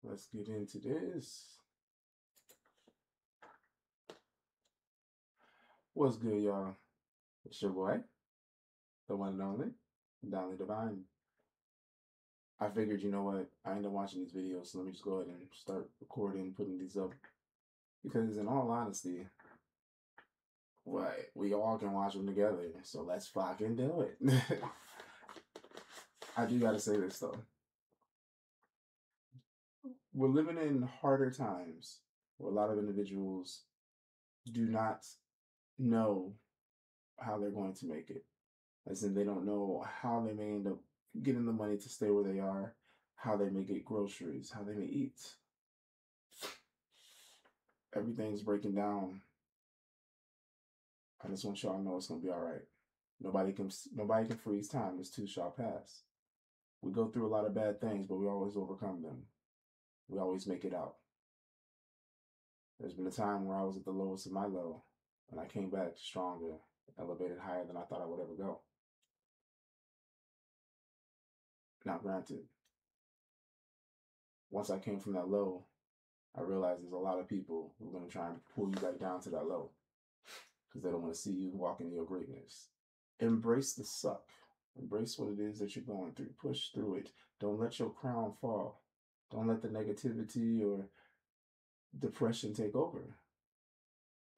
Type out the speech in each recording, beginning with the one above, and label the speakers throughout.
Speaker 1: Let's get into this. What's good, y'all? It's your boy, the one and only, Donnie Divine. I figured, you know what? I end up watching these videos, so let me just go ahead and start recording, putting these up. Because in all honesty, we all can watch them together, so let's fucking do it. I do gotta say this though. We're living in harder times where a lot of individuals do not know how they're going to make it. As in, they don't know how they may end up getting the money to stay where they are, how they may get groceries, how they may eat. Everything's breaking down. I just want y'all to know it's gonna be all right. Nobody can freeze time. This too shall pass. We go through a lot of bad things, but we always overcome them. We always make it out. There's been a time where I was at the lowest of my low, and I came back stronger, elevated higher than I thought I would ever go. Now, granted, once I came from that low, I realized there's a lot of people who are going to try and pull you back down to that low because they don't want to see you walk into your greatness. Embrace the suck. Embrace what it is that you're going through. Push through it. Don't let your crown fall. Don't let the negativity or depression take over.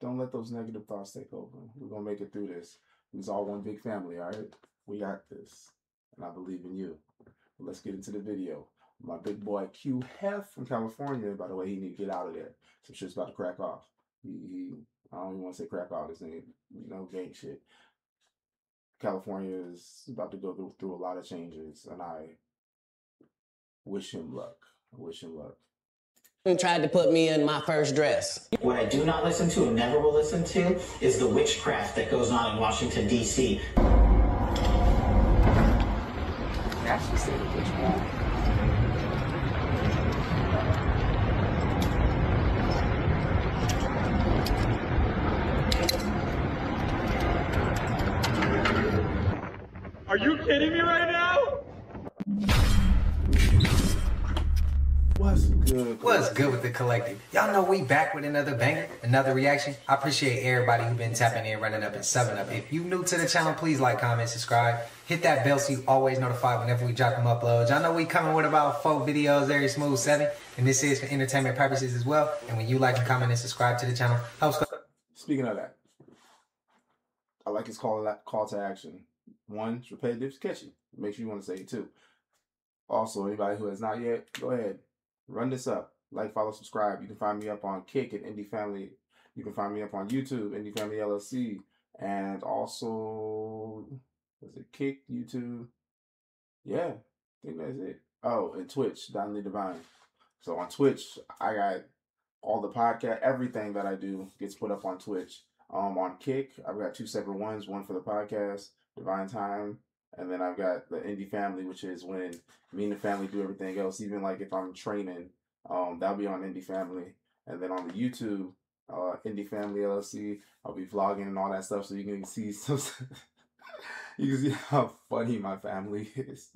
Speaker 1: Don't let those negative thoughts take over. We're going to make it through this. It's all one big family, all right? We got this. And I believe in you. But let's get into the video. My big boy Q Hef from California, by the way, he need to get out of there. Some shit's about to crack off. I don't even want to say crack off. This ain't gang shit. California is about to go through a lot of changes, and I wish him luck. I wish him luck.
Speaker 2: Tried to put me in my first dress.
Speaker 3: What I do not listen to and never will listen to is the witchcraft that goes on in Washington, D.C.
Speaker 1: Actually say the witchcraft.
Speaker 4: Are you kidding me right now?
Speaker 1: What's good?
Speaker 5: What's good with the collective? Y'all know we back with another banger, another reaction. I appreciate everybody who been tapping in, running up, and subbing up. If you new to the channel, please like, comment, subscribe. Hit that bell so you always notified whenever we drop them uploads. Y'all know we coming with about 4 videos every smooth 7, and this is for entertainment purposes as well. And when you like and comment and subscribe to the channel, helps.
Speaker 1: Speaking of that, I like his call to action. 1, it's repetitive, it's catchy. Make sure you want to say it too. Also, anybody who has not yet, go ahead. Run this up. Like, follow, subscribe. You can find me up on Kick at Indie Family. You can find me up on YouTube, Indie Family LLC. And also, was it Kick, YouTube? Yeah, I think that's it. Oh, and Twitch, Donnie Divine. So on Twitch, I got all the podcast, everything that I do gets put up on Twitch. On Kick, I've got 2 separate ones. One for the podcast, Divine Time. And then I've got the Indie Family, which is when me and the family do everything else. Even like if I'm training, that'll be on Indie Family. And then on the YouTube, Indie Family LLC, I'll be vlogging and all that stuff, so you can see some. You can see how funny my family is.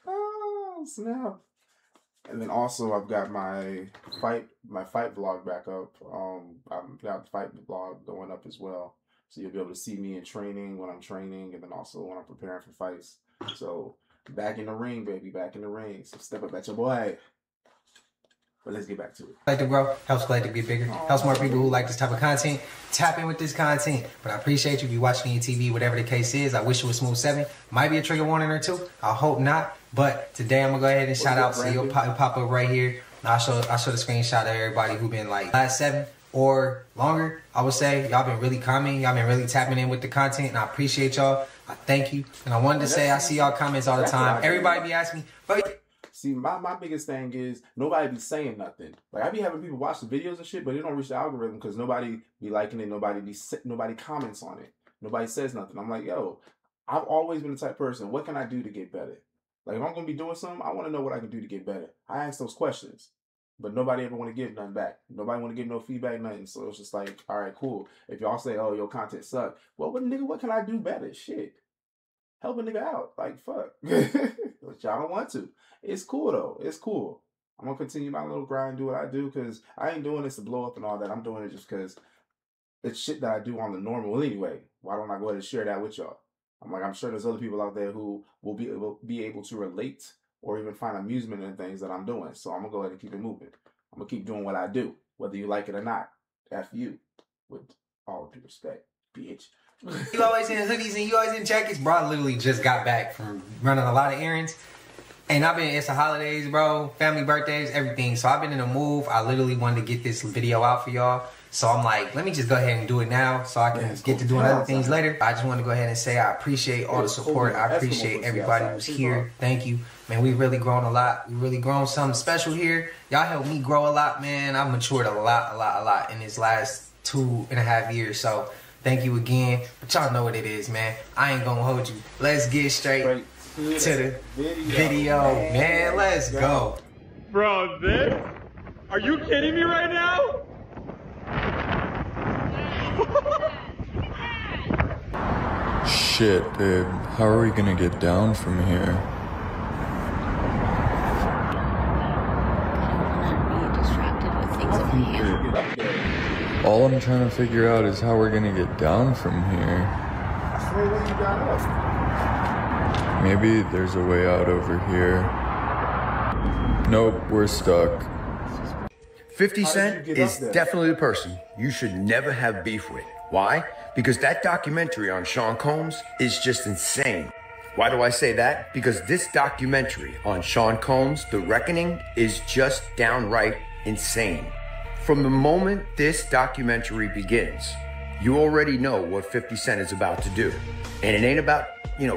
Speaker 1: Oh snap! And then also I've got my fight vlog back up. I've got the fight vlog going up as well. So you'll be able to see me in training when I'm training, and then also when I'm preparing for fights. So back in the ring, baby, back in the ring. So step up at your boy. But let's get back to it.
Speaker 5: Collective grow, helps Collective get bigger, helps more people who like this type of content tap in with this content. But I appreciate you. If you're watching your TV, whatever the case is, I wish it was Smooth 7. Might be a trigger warning or 2. I hope not. But today I'm gonna go ahead and shout out. So you'll pop up right here. I'll show the screenshot of everybody who been like last 7 or longer. I would say y'all been really commenting, y'all been really tapping in with the content, and I appreciate y'all. I thank you. And I wanted to say I see y'all comments all the time. Everybody be asking me, but
Speaker 1: see, my biggest thing is nobody be saying nothing. Like I be having people watch the videos and shit, but it don't reach the algorithm because nobody be liking it, nobody comments on it, nobody says nothing. I'm like, yo, I've always been the type of person. What can I do to get better? Like if I'm gonna be doing something, I want to know what I can do to get better. I ask those questions. But nobody ever want to give nothing back. Nobody want to give no feedback, nothing. So it's just like, all right, cool. If y'all say, oh, your content suck. Well, what can I do better? Shit. Help a nigga out. Like, fuck. But y'all don't want to. It's cool, though. It's cool. I'm gonna continue my little grind, do what I do, because I ain't doing this to blow up and all that. I'm doing it just because it's shit that I do on the normal anyway. Why don't I go ahead and share that with y'all? I'm sure there's other people out there who will be able to relate or even find amusement in things that I'm doing. So I'm gonna go ahead and keep it moving. I'm gonna keep doing what I do, whether you like it or not. F you, with all due respect, bitch.
Speaker 5: You always in hoodies and you always in jackets. Bro, I literally just got back from running a lot of errands. And it's the holidays, bro. Family birthdays, everything. So I've been in a move. I literally wanted to get this video out for y'all. So I'm like, let me just go ahead and do it now so I can get to doing other things later. I just want to go ahead and say I appreciate all the support. I appreciate everybody who's here. Thank you. Man, we've really grown a lot. We've really grown something special here. Y'all helped me grow a lot, man. I've matured a lot in this last 2.5 years. So thank you again. But y'all know what it is, man. I ain't gonna hold you. Let's get straight to the video, man. Let's go.
Speaker 4: Bro, this? Are you kidding me right now?
Speaker 6: Shit, babe. How are we gonna get down from here? All I'm trying to figure out is how we're gonna get down from here. Maybe there's a way out over here. Nope, we're stuck.
Speaker 7: 50 Cent is definitely the person you should never have beef with. Why? Because that documentary on Sean Combs is just insane. Why do I say that? Because this documentary on Sean Combs, The Reckoning, is just downright insane. From the moment this documentary begins, you already know what 50 Cent is about to do. And it ain't about,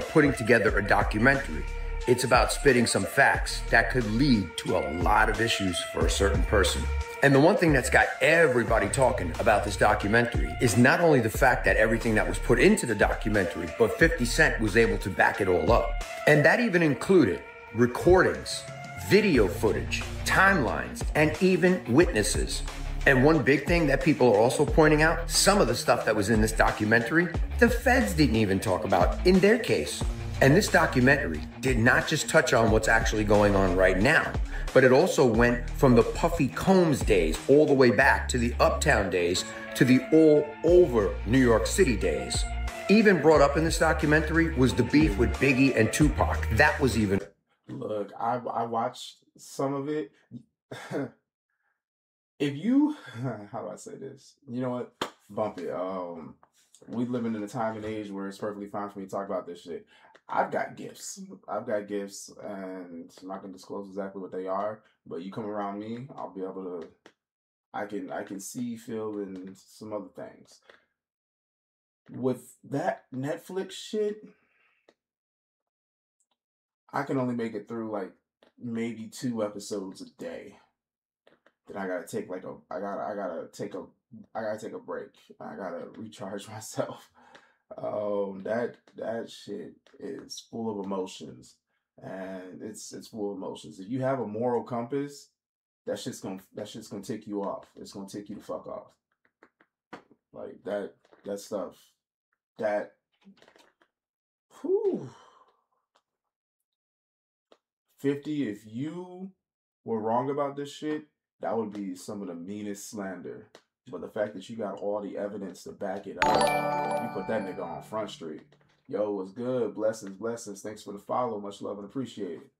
Speaker 7: putting together a documentary. It's about spitting some facts that could lead to a lot of issues for a certain person. And the one thing that's got everybody talking about this documentary is not only the fact that everything that was put into the documentary, but 50 Cent was able to back it all up. And that even included recordings, video footage, timelines, and even witnesses. And one big thing that people are also pointing out, some of the stuff that was in this documentary, the feds didn't even talk about in their case. And this documentary did not just touch on what's actually going on right now, but it also went from the Puffy Combs days all the way back to the Uptown days to the all over New York City days. Even brought up in this documentary was the beef with Biggie and Tupac. That was even...
Speaker 1: Look, I watched some of it. If you, how do I say this? You know what? Bump it. We living in a time and age where it's perfectly fine for me to talk about this shit. I've got gifts, and I'm not gonna disclose exactly what they are. But you come around me, I'll be able to. I can see, feel, and some other things. With that Netflix shit, I can only make it through like maybe 2 episodes a day. Then I gotta take I gotta take a break. I gotta recharge myself. That shit is full of emotions, and it's full of emotions. If you have a moral compass, that shit's gonna tick you off. It's gonna tick you the fuck off. Like that stuff. That. Whew. 50. If you were wrong about this shit, that would be some of the meanest slander. But the fact that you got all the evidence to back it up, you put that nigga on Front Street. Yo, what's good? Blessings, blessings. Thanks for the follow. Much love and appreciate it.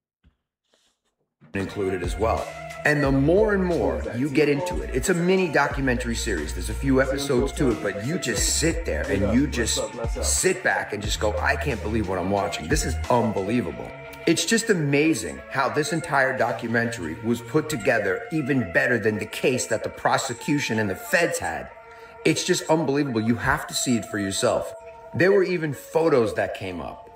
Speaker 7: Included as well. And the more and more you get into it, it's a mini documentary series. There's a few episodes to it, but you just sit there and you just sit back and just go, I can't believe what I'm watching. This is unbelievable. It's just amazing how this entire documentary was put together even better than the case that the prosecution and the feds had. It's just unbelievable. You have to see it for yourself. There were even photos that came up,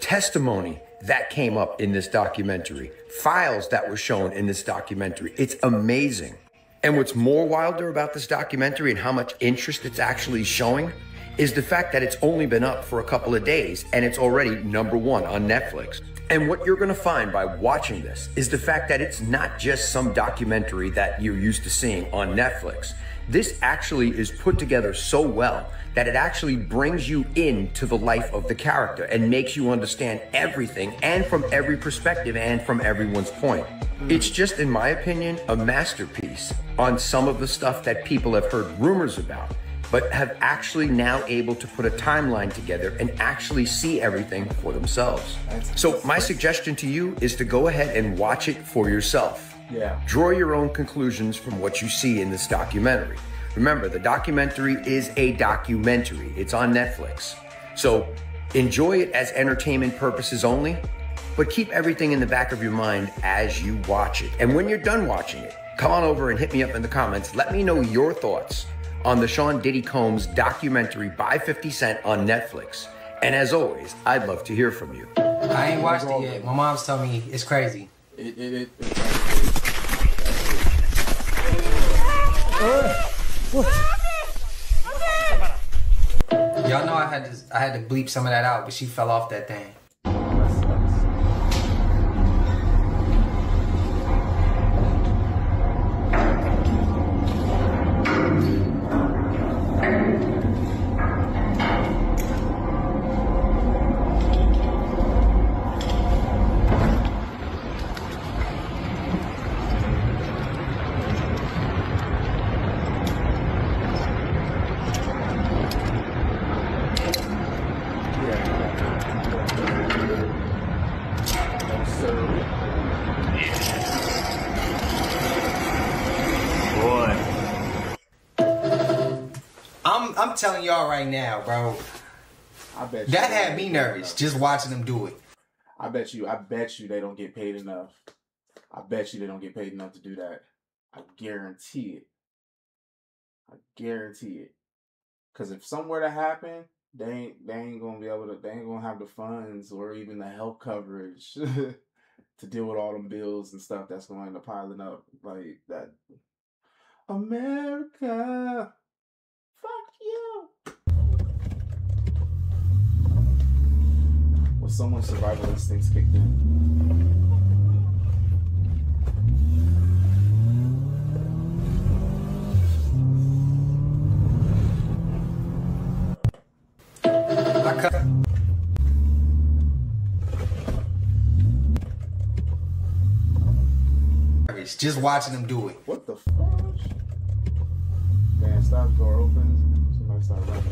Speaker 7: testimony that came up in this documentary, files that were shown in this documentary. It's amazing. And what's more wilder about this documentary and how much interest it's actually showing is the fact that it's only been up for a couple of days and it's already #1 on Netflix. And what you're gonna find by watching this is the fact that it's not just some documentary that you're used to seeing on Netflix. this actually is put together so well that it actually brings you into the life of the character and makes you understand everything and from every perspective and from everyone's point. It's just, in my opinion, a masterpiece on some of the stuff that people have heard rumors about, but have actually now able to put a timeline together and actually see everything for themselves. So my suggestion to you is to go ahead and watch it for yourself.
Speaker 1: Yeah.
Speaker 7: Draw your own conclusions from what you see in this documentary. Remember, the documentary is a documentary. It's on Netflix. So enjoy it as entertainment purposes only, but keep everything in the back of your mind as you watch it. And when you're done watching it, come on over and hit me up in the comments. Let me know your thoughts on the Sean Diddy Combs documentary by 50 Cent on Netflix. And as always, I'd love to hear from you.
Speaker 5: I ain't watched it yet. My mom's told me it's crazy. Y'all know I had to bleep some of that out, but she fell off that thing. I'm telling y'all right now, bro.
Speaker 1: I bet
Speaker 5: that had me nervous just watching them do it.
Speaker 1: I bet you they don't get paid enough. I bet you they don't get paid enough to do that. I guarantee it. I guarantee it. Cause if somewhere to happen, they ain't gonna be able to. They ain't gonna have the funds or even the health coverage to deal with all them bills and stuff that's going to end up piling up like that. America. Fuck you. Well, someone's survival instincts kicked in.
Speaker 5: Just watching them do it.
Speaker 1: What the fuck? Man, stop, door opens. Somebody start running.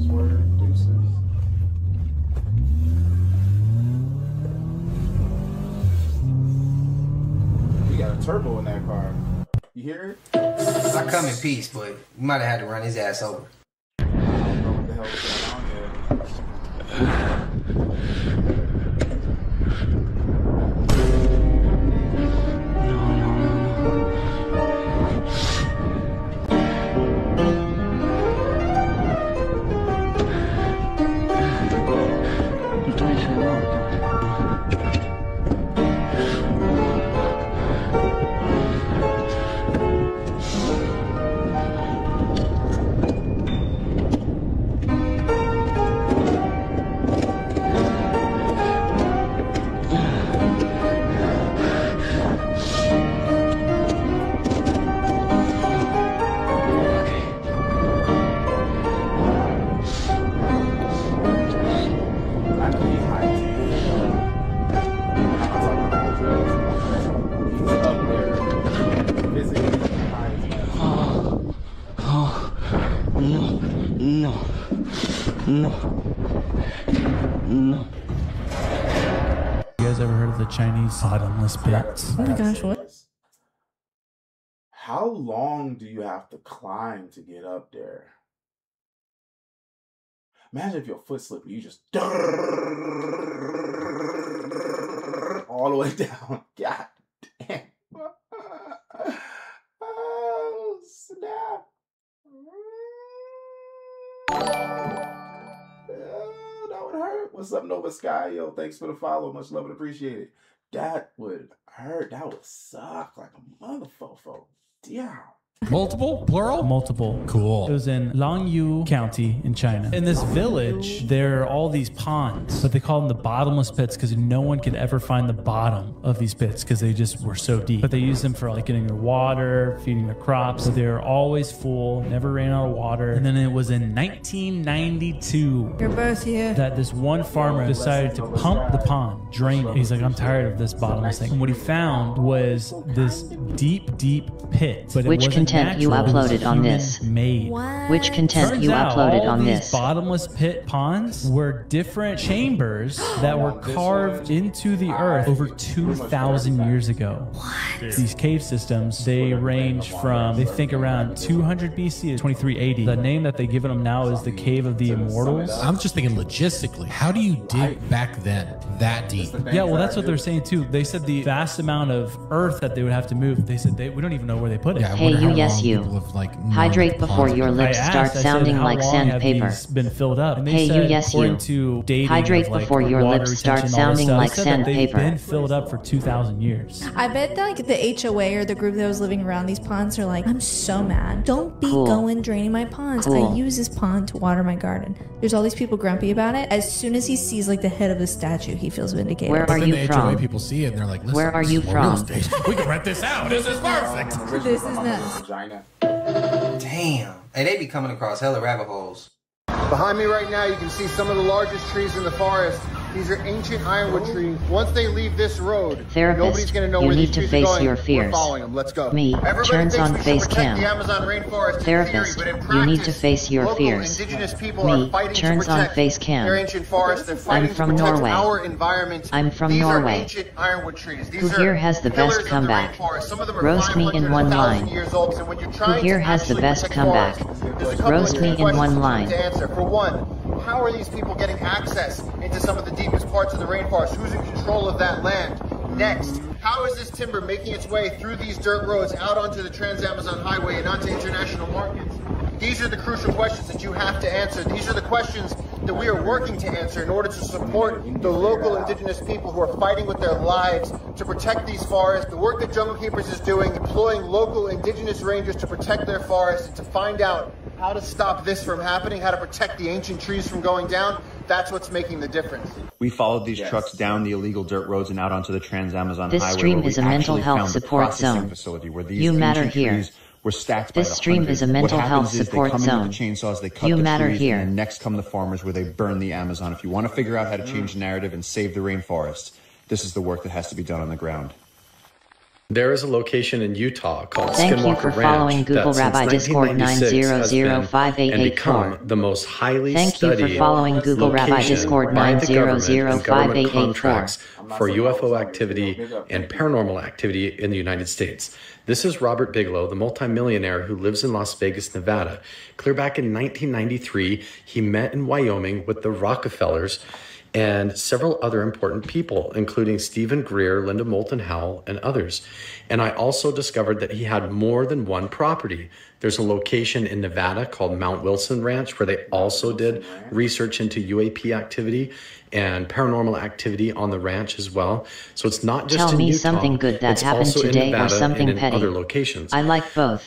Speaker 1: Swerve, deuces. We got a turbo in that car. You hear it?
Speaker 5: I come in peace, but you might have had to run his ass over.
Speaker 1: I don't know what the hell is going on here.
Speaker 8: No. You guys ever heard of the Chinese bottomless pits?
Speaker 9: Oh my gosh, what?
Speaker 1: How long do you have to climb to get up there? Imagine if your foot slipped and you just all the way down. God damn. Oh, snap. That would hurt. What's up, Nova Sky? Yo, thanks for the follow. Much love and appreciate it. That would hurt. That would suck like a motherfucker. Yeah.
Speaker 8: Multiple? Plural? Multiple. Cool. It was in Langyu County in China. In this village, there are all these ponds, but they call them the bottomless pits because no one could ever find the bottom of these pits because they just were so deep. But they use them for like getting their water, feeding their crops. So they were always full, never ran out of water. And then it was in 1992
Speaker 9: Your birth year.
Speaker 8: that this one farmer decided to pump the pond, drain it. He's like, I'm tired of this bottomless thing. And what he found was this deep, deep pit. But
Speaker 10: Which content you uploaded on this?
Speaker 8: Made.
Speaker 10: Which content
Speaker 8: Turns
Speaker 10: you
Speaker 8: out
Speaker 10: uploaded
Speaker 8: all
Speaker 10: on
Speaker 8: these
Speaker 10: this?
Speaker 8: bottomless pit ponds were different chambers that were carved into the earth over 2,000 years ago. These cave systems, they range from, they think around 200 BC to 2380. The name that they've given them now is the Cave of the Immortals.
Speaker 11: I'm just thinking logistically, how do you dig back then that deep?
Speaker 8: Yeah, well, that's what they're saying too. They said the vast amount of earth that they would have to move, they said we don't even know where they put it.
Speaker 10: Hey, you, yes, you. Hydrate before your lips start sounding like sandpaper.
Speaker 8: Been filled up. And they
Speaker 10: hey,
Speaker 8: said,
Speaker 10: you, yes, you.
Speaker 8: to dating
Speaker 10: Hydrate
Speaker 8: of, like,
Speaker 10: before your
Speaker 8: water
Speaker 10: lips start
Speaker 8: retention, all this
Speaker 10: sounding
Speaker 8: stuff,
Speaker 10: like
Speaker 8: they said that
Speaker 10: sandpaper.
Speaker 8: They've been filled up for 2,000 years.
Speaker 9: I bet that, like the HOA or the group that was living around these ponds are like, I'm so mad. Don't be going draining my ponds. I use this pond to water my garden. There's all these people grumpy about it. As soon as he sees like the head of the statue, he feels vindicated.
Speaker 10: Where are you
Speaker 11: the
Speaker 10: from?
Speaker 11: HOA people see it and they're like, listen,
Speaker 10: Where are you from?
Speaker 11: We can rent this out. This is perfect.
Speaker 9: This is nuts.
Speaker 5: Damn. Hey, they be coming across hella rabbit holes.
Speaker 12: Behind me right now, you can see some of the largest trees in the forest. These are ancient ironwood trees. Once they leave this road, nobody's going to know where these trees are going.
Speaker 10: You need to face your fears.
Speaker 12: We're following them. Let's go.
Speaker 10: Me,
Speaker 12: Everybody
Speaker 10: turns
Speaker 12: thinks
Speaker 10: on
Speaker 12: we should
Speaker 10: face
Speaker 12: protect
Speaker 10: cam.
Speaker 12: the Amazon rainforest in
Speaker 10: Therapist,
Speaker 12: theory, but in
Speaker 10: you need to
Speaker 12: practice,
Speaker 10: face your
Speaker 12: local
Speaker 10: fears.
Speaker 12: indigenous people are
Speaker 10: Me,
Speaker 12: fighting
Speaker 10: turns
Speaker 12: to
Speaker 10: on
Speaker 12: protect
Speaker 10: face cam.
Speaker 12: their ancient forests. They're fighting
Speaker 10: I'm from
Speaker 12: to protect
Speaker 10: Norway.
Speaker 12: our environment.
Speaker 10: I'm from
Speaker 12: These
Speaker 10: Norway.
Speaker 12: are ancient ironwood trees. These
Speaker 10: Who
Speaker 12: are
Speaker 10: here has the
Speaker 12: pillars
Speaker 10: best
Speaker 12: of the
Speaker 10: comeback?
Speaker 12: rainforest. Some of them are
Speaker 10: Roast me in 1 line.
Speaker 12: years old, so when you're
Speaker 10: Who
Speaker 12: trying
Speaker 10: here
Speaker 12: to
Speaker 10: has the
Speaker 12: actually
Speaker 10: best
Speaker 12: protect
Speaker 10: comeback?
Speaker 12: forests, there's a couple
Speaker 10: Roast
Speaker 12: of
Speaker 10: me in
Speaker 12: questions
Speaker 10: 1
Speaker 12: you need
Speaker 10: line.
Speaker 12: to answer. For one, how are these people getting access into some of the deepest parts of the rainforest? Who's in control of that land? Next, how is this timber making its way through these dirt roads out onto the Trans-Amazon Highway and onto international markets? These are the crucial questions that you have to answer. These are the questions that we are working to answer in order to support the local indigenous people who are fighting with their lives to protect these forests. The work that Jungle Keepers is doing, employing local indigenous rangers to protect their forests and to find out how to stop this from happening, how to protect the ancient trees from going down. That's what's making the difference.
Speaker 13: We followed these trucks down the illegal dirt roads and out onto the Trans-Amazon
Speaker 10: This
Speaker 13: Highway.
Speaker 10: stream
Speaker 13: where we
Speaker 10: is a mental
Speaker 13: actually
Speaker 10: health
Speaker 13: found the
Speaker 10: support
Speaker 13: processing
Speaker 10: zone.
Speaker 13: facility where these
Speaker 10: You matter
Speaker 13: ancient
Speaker 10: here.
Speaker 13: trees were stacked by
Speaker 10: This
Speaker 13: the
Speaker 10: stream
Speaker 13: hundreds.
Speaker 10: is a mental
Speaker 13: What
Speaker 10: health
Speaker 13: happens is
Speaker 10: support
Speaker 13: they come
Speaker 10: zone.
Speaker 13: in with the chainsaws, they cut
Speaker 10: You
Speaker 13: the
Speaker 10: matter
Speaker 13: trees,
Speaker 10: here.
Speaker 13: and then next come the farmers where they burn the Amazon. If you want to figure out how to change the narrative and save the rainforest, this is the work that has to be done on the ground.
Speaker 14: There is a location in Utah called
Speaker 10: Thank
Speaker 14: Skinwalker
Speaker 10: you for
Speaker 14: Ranch
Speaker 10: following Google
Speaker 14: that
Speaker 10: Rabbi
Speaker 14: since
Speaker 10: Discord
Speaker 14: 1996 has been and
Speaker 10: 9005884.
Speaker 14: become the most highly
Speaker 10: Thank you
Speaker 14: studied
Speaker 10: for following Google Rabbi
Speaker 14: location
Speaker 10: Discord
Speaker 14: by the government and government
Speaker 10: 9005884.
Speaker 14: contracts for UFO activity and paranormal activity in the United States. This is Robert Bigelow, the multimillionaire who lives in Las Vegas, Nevada. Clear back in 1993, he met in Wyoming with the Rockefellers and several other important people, including Stephen Greer, Linda Moulton Howe, and others. And I also discovered that he had more than one property. There's a location in Nevada called Mount Wilson Ranch where they also did research into UAP activity and paranormal activity on the ranch as well. So it's not just
Speaker 10: Tell
Speaker 14: in
Speaker 10: me
Speaker 14: Utah,
Speaker 10: something good that
Speaker 14: it's
Speaker 10: happened
Speaker 14: also in
Speaker 10: today or
Speaker 14: Nevada
Speaker 10: something
Speaker 14: and in
Speaker 10: petty.
Speaker 14: other locations.
Speaker 10: I like both.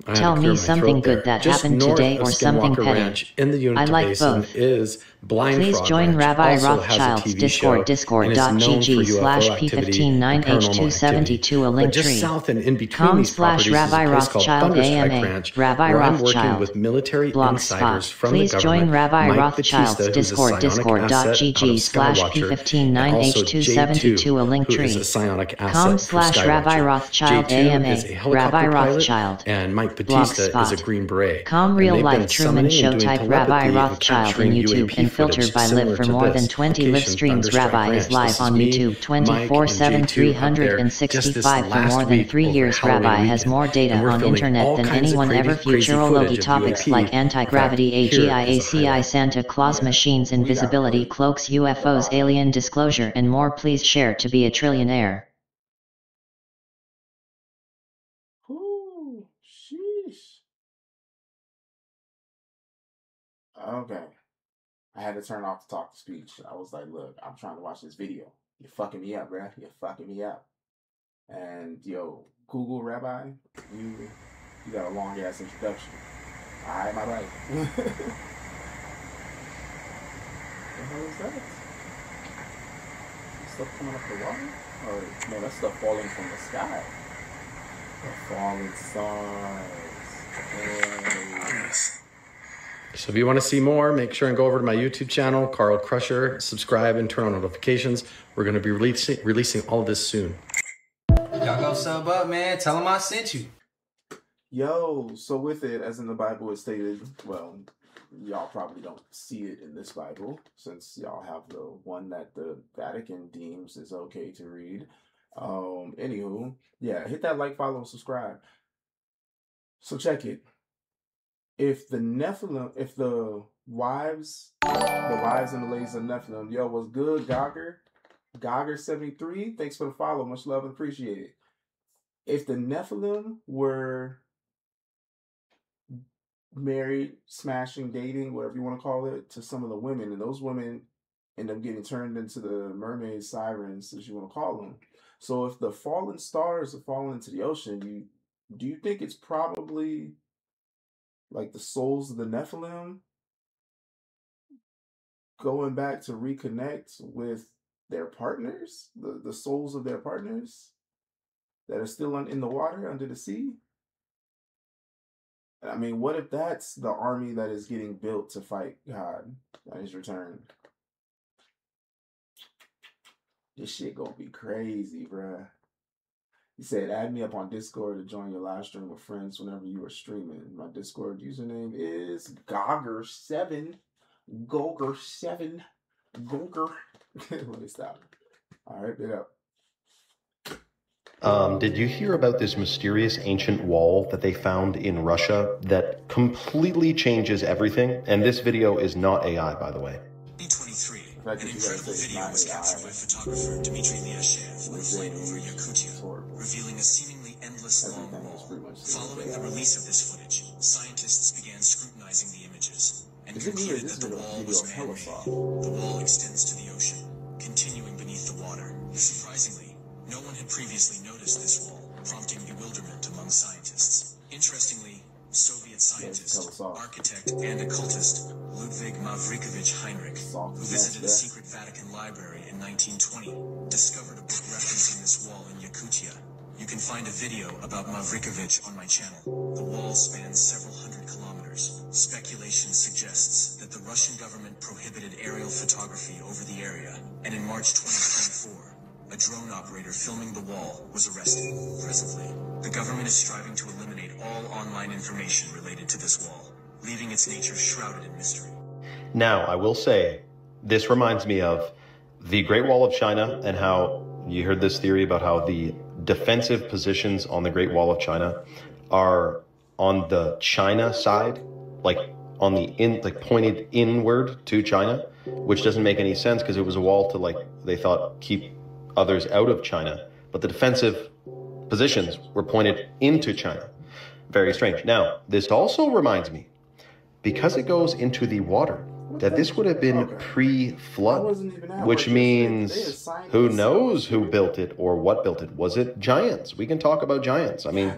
Speaker 14: I had
Speaker 10: Tell
Speaker 14: to clear
Speaker 10: me
Speaker 14: my
Speaker 10: something
Speaker 14: throat there.
Speaker 10: good that
Speaker 14: Just
Speaker 10: happened
Speaker 14: north
Speaker 10: today
Speaker 14: of
Speaker 10: or something
Speaker 14: Skinwalker
Speaker 10: petty.
Speaker 14: Ranch in the Uinta
Speaker 10: I like
Speaker 14: Basin
Speaker 10: both.
Speaker 14: is Blind
Speaker 10: Please
Speaker 14: Frog
Speaker 10: join
Speaker 14: Ranch.
Speaker 10: Rabbi
Speaker 14: Also has a
Speaker 10: Rothschild's
Speaker 14: TV
Speaker 10: Discord,
Speaker 14: show and is known for UFO activity and paranormal activity.
Speaker 10: Discord.gg/P159H272 a
Speaker 14: But
Speaker 10: link
Speaker 14: just
Speaker 10: tree.
Speaker 14: south and in between
Speaker 10: Com
Speaker 14: these properties is a
Speaker 10: / Rabbi
Speaker 14: place called
Speaker 10: Rothschild
Speaker 14: Thunderstrike
Speaker 10: AMA.
Speaker 14: Ranch,
Speaker 10: Rabbi
Speaker 14: where I'm working
Speaker 10: Rothschild.
Speaker 14: with military
Speaker 10: Blogspot.
Speaker 14: insiders from
Speaker 10: Please
Speaker 14: the government.
Speaker 10: join Rabbi
Speaker 14: Mike
Speaker 10: Rothschild's
Speaker 14: Batista, who's a
Speaker 10: Discord,
Speaker 14: psionic asset out of Skywatcher, and also
Speaker 10: Discord.gg/P159H272
Speaker 14: J2,
Speaker 10: a link
Speaker 14: who
Speaker 10: tree.
Speaker 14: is a psionic asset
Speaker 10: Com
Speaker 14: for
Speaker 10: / Rabbi
Speaker 14: Skywatcher.
Speaker 10: Rothschild
Speaker 14: J2
Speaker 10: AMA.
Speaker 14: is a helicopter
Speaker 10: Rabbi
Speaker 14: pilot,
Speaker 10: Rothschild.
Speaker 14: and Mike Batista is a
Speaker 10: Blogspot.
Speaker 14: Green Beret.
Speaker 10: Com
Speaker 14: And
Speaker 10: real
Speaker 14: they've
Speaker 10: life
Speaker 14: been
Speaker 10: Truman
Speaker 14: summoning
Speaker 10: Show
Speaker 14: and doing
Speaker 10: type Rabbi
Speaker 14: telepathy and
Speaker 10: Rothschild in
Speaker 14: capturing
Speaker 10: YouTube
Speaker 14: UAP
Speaker 10: and filtered
Speaker 14: footage
Speaker 10: by
Speaker 14: similar
Speaker 10: live for
Speaker 14: to
Speaker 10: more
Speaker 14: this.
Speaker 10: than 20 live
Speaker 14: Location,
Speaker 10: streams.
Speaker 14: Thunderstrike
Speaker 10: Rabbi
Speaker 14: Ranch.
Speaker 10: is live
Speaker 14: This
Speaker 10: on
Speaker 14: me,
Speaker 10: YouTube
Speaker 14: Mike,
Speaker 10: 24/7
Speaker 14: and J2 up there just this
Speaker 10: 365 for
Speaker 14: last
Speaker 10: more than
Speaker 14: week
Speaker 10: 3
Speaker 14: over
Speaker 10: years.
Speaker 14: Halloween
Speaker 10: Rabbi has
Speaker 14: weekend.
Speaker 10: more data
Speaker 14: And we're
Speaker 10: on
Speaker 14: filming
Speaker 10: internet
Speaker 14: all
Speaker 10: than
Speaker 14: kinds of
Speaker 10: anyone
Speaker 14: crazy,
Speaker 10: ever.
Speaker 14: crazy
Speaker 10: Futurology
Speaker 14: footage of
Speaker 10: topics
Speaker 14: UAP.
Speaker 10: like anti-gravity,
Speaker 14: In fact, here
Speaker 10: AGI,
Speaker 14: is a
Speaker 10: ACI,
Speaker 14: highlight.
Speaker 10: Santa Claus machines, invisibility cloaks, UFOs, alien disclosure, and more. Please share to be a trillionaire.
Speaker 1: Ooh, sheesh. Okay. I had to turn off the talk to speech. I was like, look, I'm trying to watch this video. You're fucking me up, bruh. You're fucking me up. And yo, Google Rabbi, you You got a long ass introduction. Alright, my right. What the hell is that? Stuff coming up the water? Or no, that's stuff falling from the sky. The falling stars.
Speaker 14: So if you want to see more, make sure and go over to my YouTube channel, Carl Crusher. Subscribe and turn on notifications. We're going to be releasing all of this soon.
Speaker 5: Y'all go sub up, man. Tell them I sent you.
Speaker 1: Yo, so with it, as in the Bible is stated, well, y'all probably don't see it in this Bible, since y'all have the one that the Vatican deems is okay to read. Anywho, yeah, hit that like, follow, subscribe. So check it. If the Nephilim, if the wives and the ladies of Nephilim, yo, what's good, Gogger73, thanks for the follow, much love and appreciate it. If the Nephilim were married, smashing, dating, whatever you want to call it, to some of the women, and those women end up getting turned into the mermaids, sirens, as you want to call them. So if the fallen stars are falling into the ocean, do you think it's probably like the souls of the Nephilim going back to reconnect with their partners, the souls of their partners that are still in the water, under the sea? I mean, what if that's the army that is getting built to fight God at his return? This shit gonna be crazy, bruh. He said, add me up on Discord to join your live stream with friends whenever you are streaming. My Discord username is Gogger7. Gogger7. Gogger. Let me stop. All right, big up.
Speaker 15: Did you hear about this mysterious ancient wall that they found in Russia that completely changes everything? And this video is not AI, by the way.
Speaker 16: 2023, an incredible video was captured by photographer Dmitry Liashev on a flight over Yakutia, revealing a seemingly endless long wall. Following the release of this footage, scientists began scrutinizing the images and concluded that the wall was man-made. The wall extends to the ocean, continuing beneath the water. Surprisingly, no one had previously noticed this wall, prompting bewilderment among scientists. Interestingly, Soviet scientist, architect, and occultist Ludwig Mavrikovich Heinrich, who visited a secret Vatican library in 1920, discovered a book referencing this wall in Yakutia. You can find a video about Mavrikovich on my channel. The wall spans several hundred kilometers. Speculation suggests that the Russian government prohibited aerial photography over the area, and in March 2024, a drone operator filming the wall was arrested. Presently, the government is striving to eliminate all online information related to this wall, leaving its nature shrouded in mystery.
Speaker 15: Now, I will say, this reminds me of the Great Wall of China and how you heard this theory about how the defensive positions on the Great Wall of China are on the China side, like on the pointed inward to China, which doesn't make any sense because it was a wall to, like, they thought keep others out of China, but the defensive positions were pointed into China. Very strange. Now, this also reminds me, because it goes into the water, that this would have been pre-flood, which means who knows who built it or what built it. Was it giants? We can talk about giants. I mean,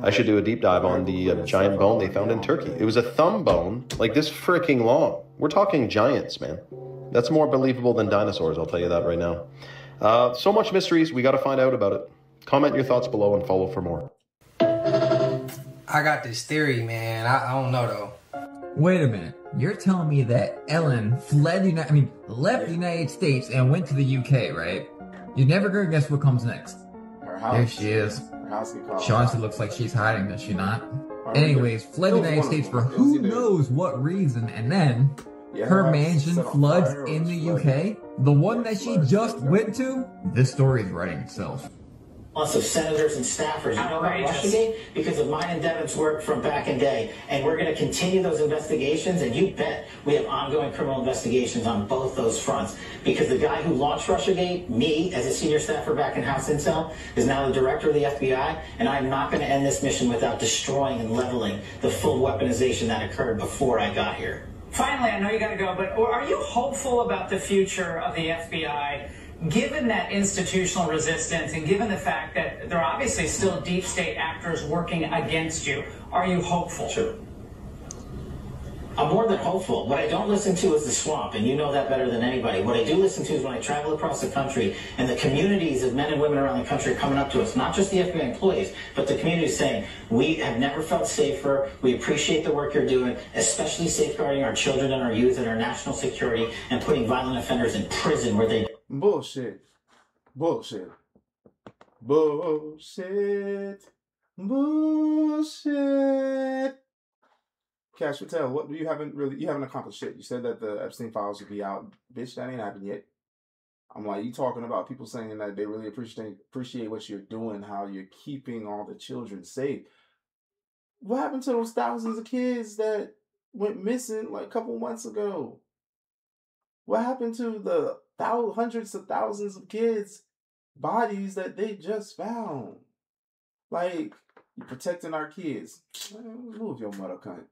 Speaker 15: I should do a deep dive on the giant bone they found in Turkey. It was a thumb bone, like this freaking long. We're talking giants, man. That's more believable than dinosaurs, I'll tell you that right now. So much mysteries, we got to find out about it. Comment your thoughts below and follow for more.
Speaker 5: I got this theory, man. I don't know, though.
Speaker 17: Wait a minute. You're telling me that Ellen left the United States and went to the UK, right? You're never gonna guess what comes next.
Speaker 1: Her house.
Speaker 17: There she is.
Speaker 1: Her house
Speaker 17: She honestly looks like she's hiding, does she not? Anyways, fled the United States for who knows what reason, and then her mansion floods in the UK. The one that she just went to. This story is writing itself.
Speaker 3: Lots of senators and staffers. You know about Russiagate? Because of mine and Devin's work from back in day. And we're going to continue those investigations, and you bet we have ongoing criminal investigations on both those fronts. Because the guy who launched Russiagate, me, as a senior staffer back in House Intel, is now the director of the FBI, and I'm not going to end this mission without destroying and leveling the full weaponization that occurred before I got here.
Speaker 18: Finally, I know you got to go, but are you hopeful about the future of the FBI given that institutional resistance and given the fact that there are obviously still deep state actors working against you, are you hopeful?
Speaker 3: Sure. I'm more than hopeful. What I don't listen to is the swamp, and you know that better than anybody. What I do listen to is when I travel across the country and the communities of men and women around the country are coming up to us, not just the FBI employees, but the community saying, we have never felt safer. We appreciate the work you're doing, especially safeguarding our children and our youth and our national security and putting violent offenders in prison where they...
Speaker 1: Bullshit. Bullshit. Bullshit. Bullshit. Cash Patel, what you haven't accomplished shit. You said that the Epstein files would be out. Bitch, that ain't happened yet. I'm like, you talking about people saying that they really appreciate what you're doing, how you're keeping all the children safe. What happened to those thousands of kids that went missing like a couple months ago? What happened to the hundreds of thousands of kids' bodies that they just found? Like, you're protecting our kids. Man, move your mother cunt.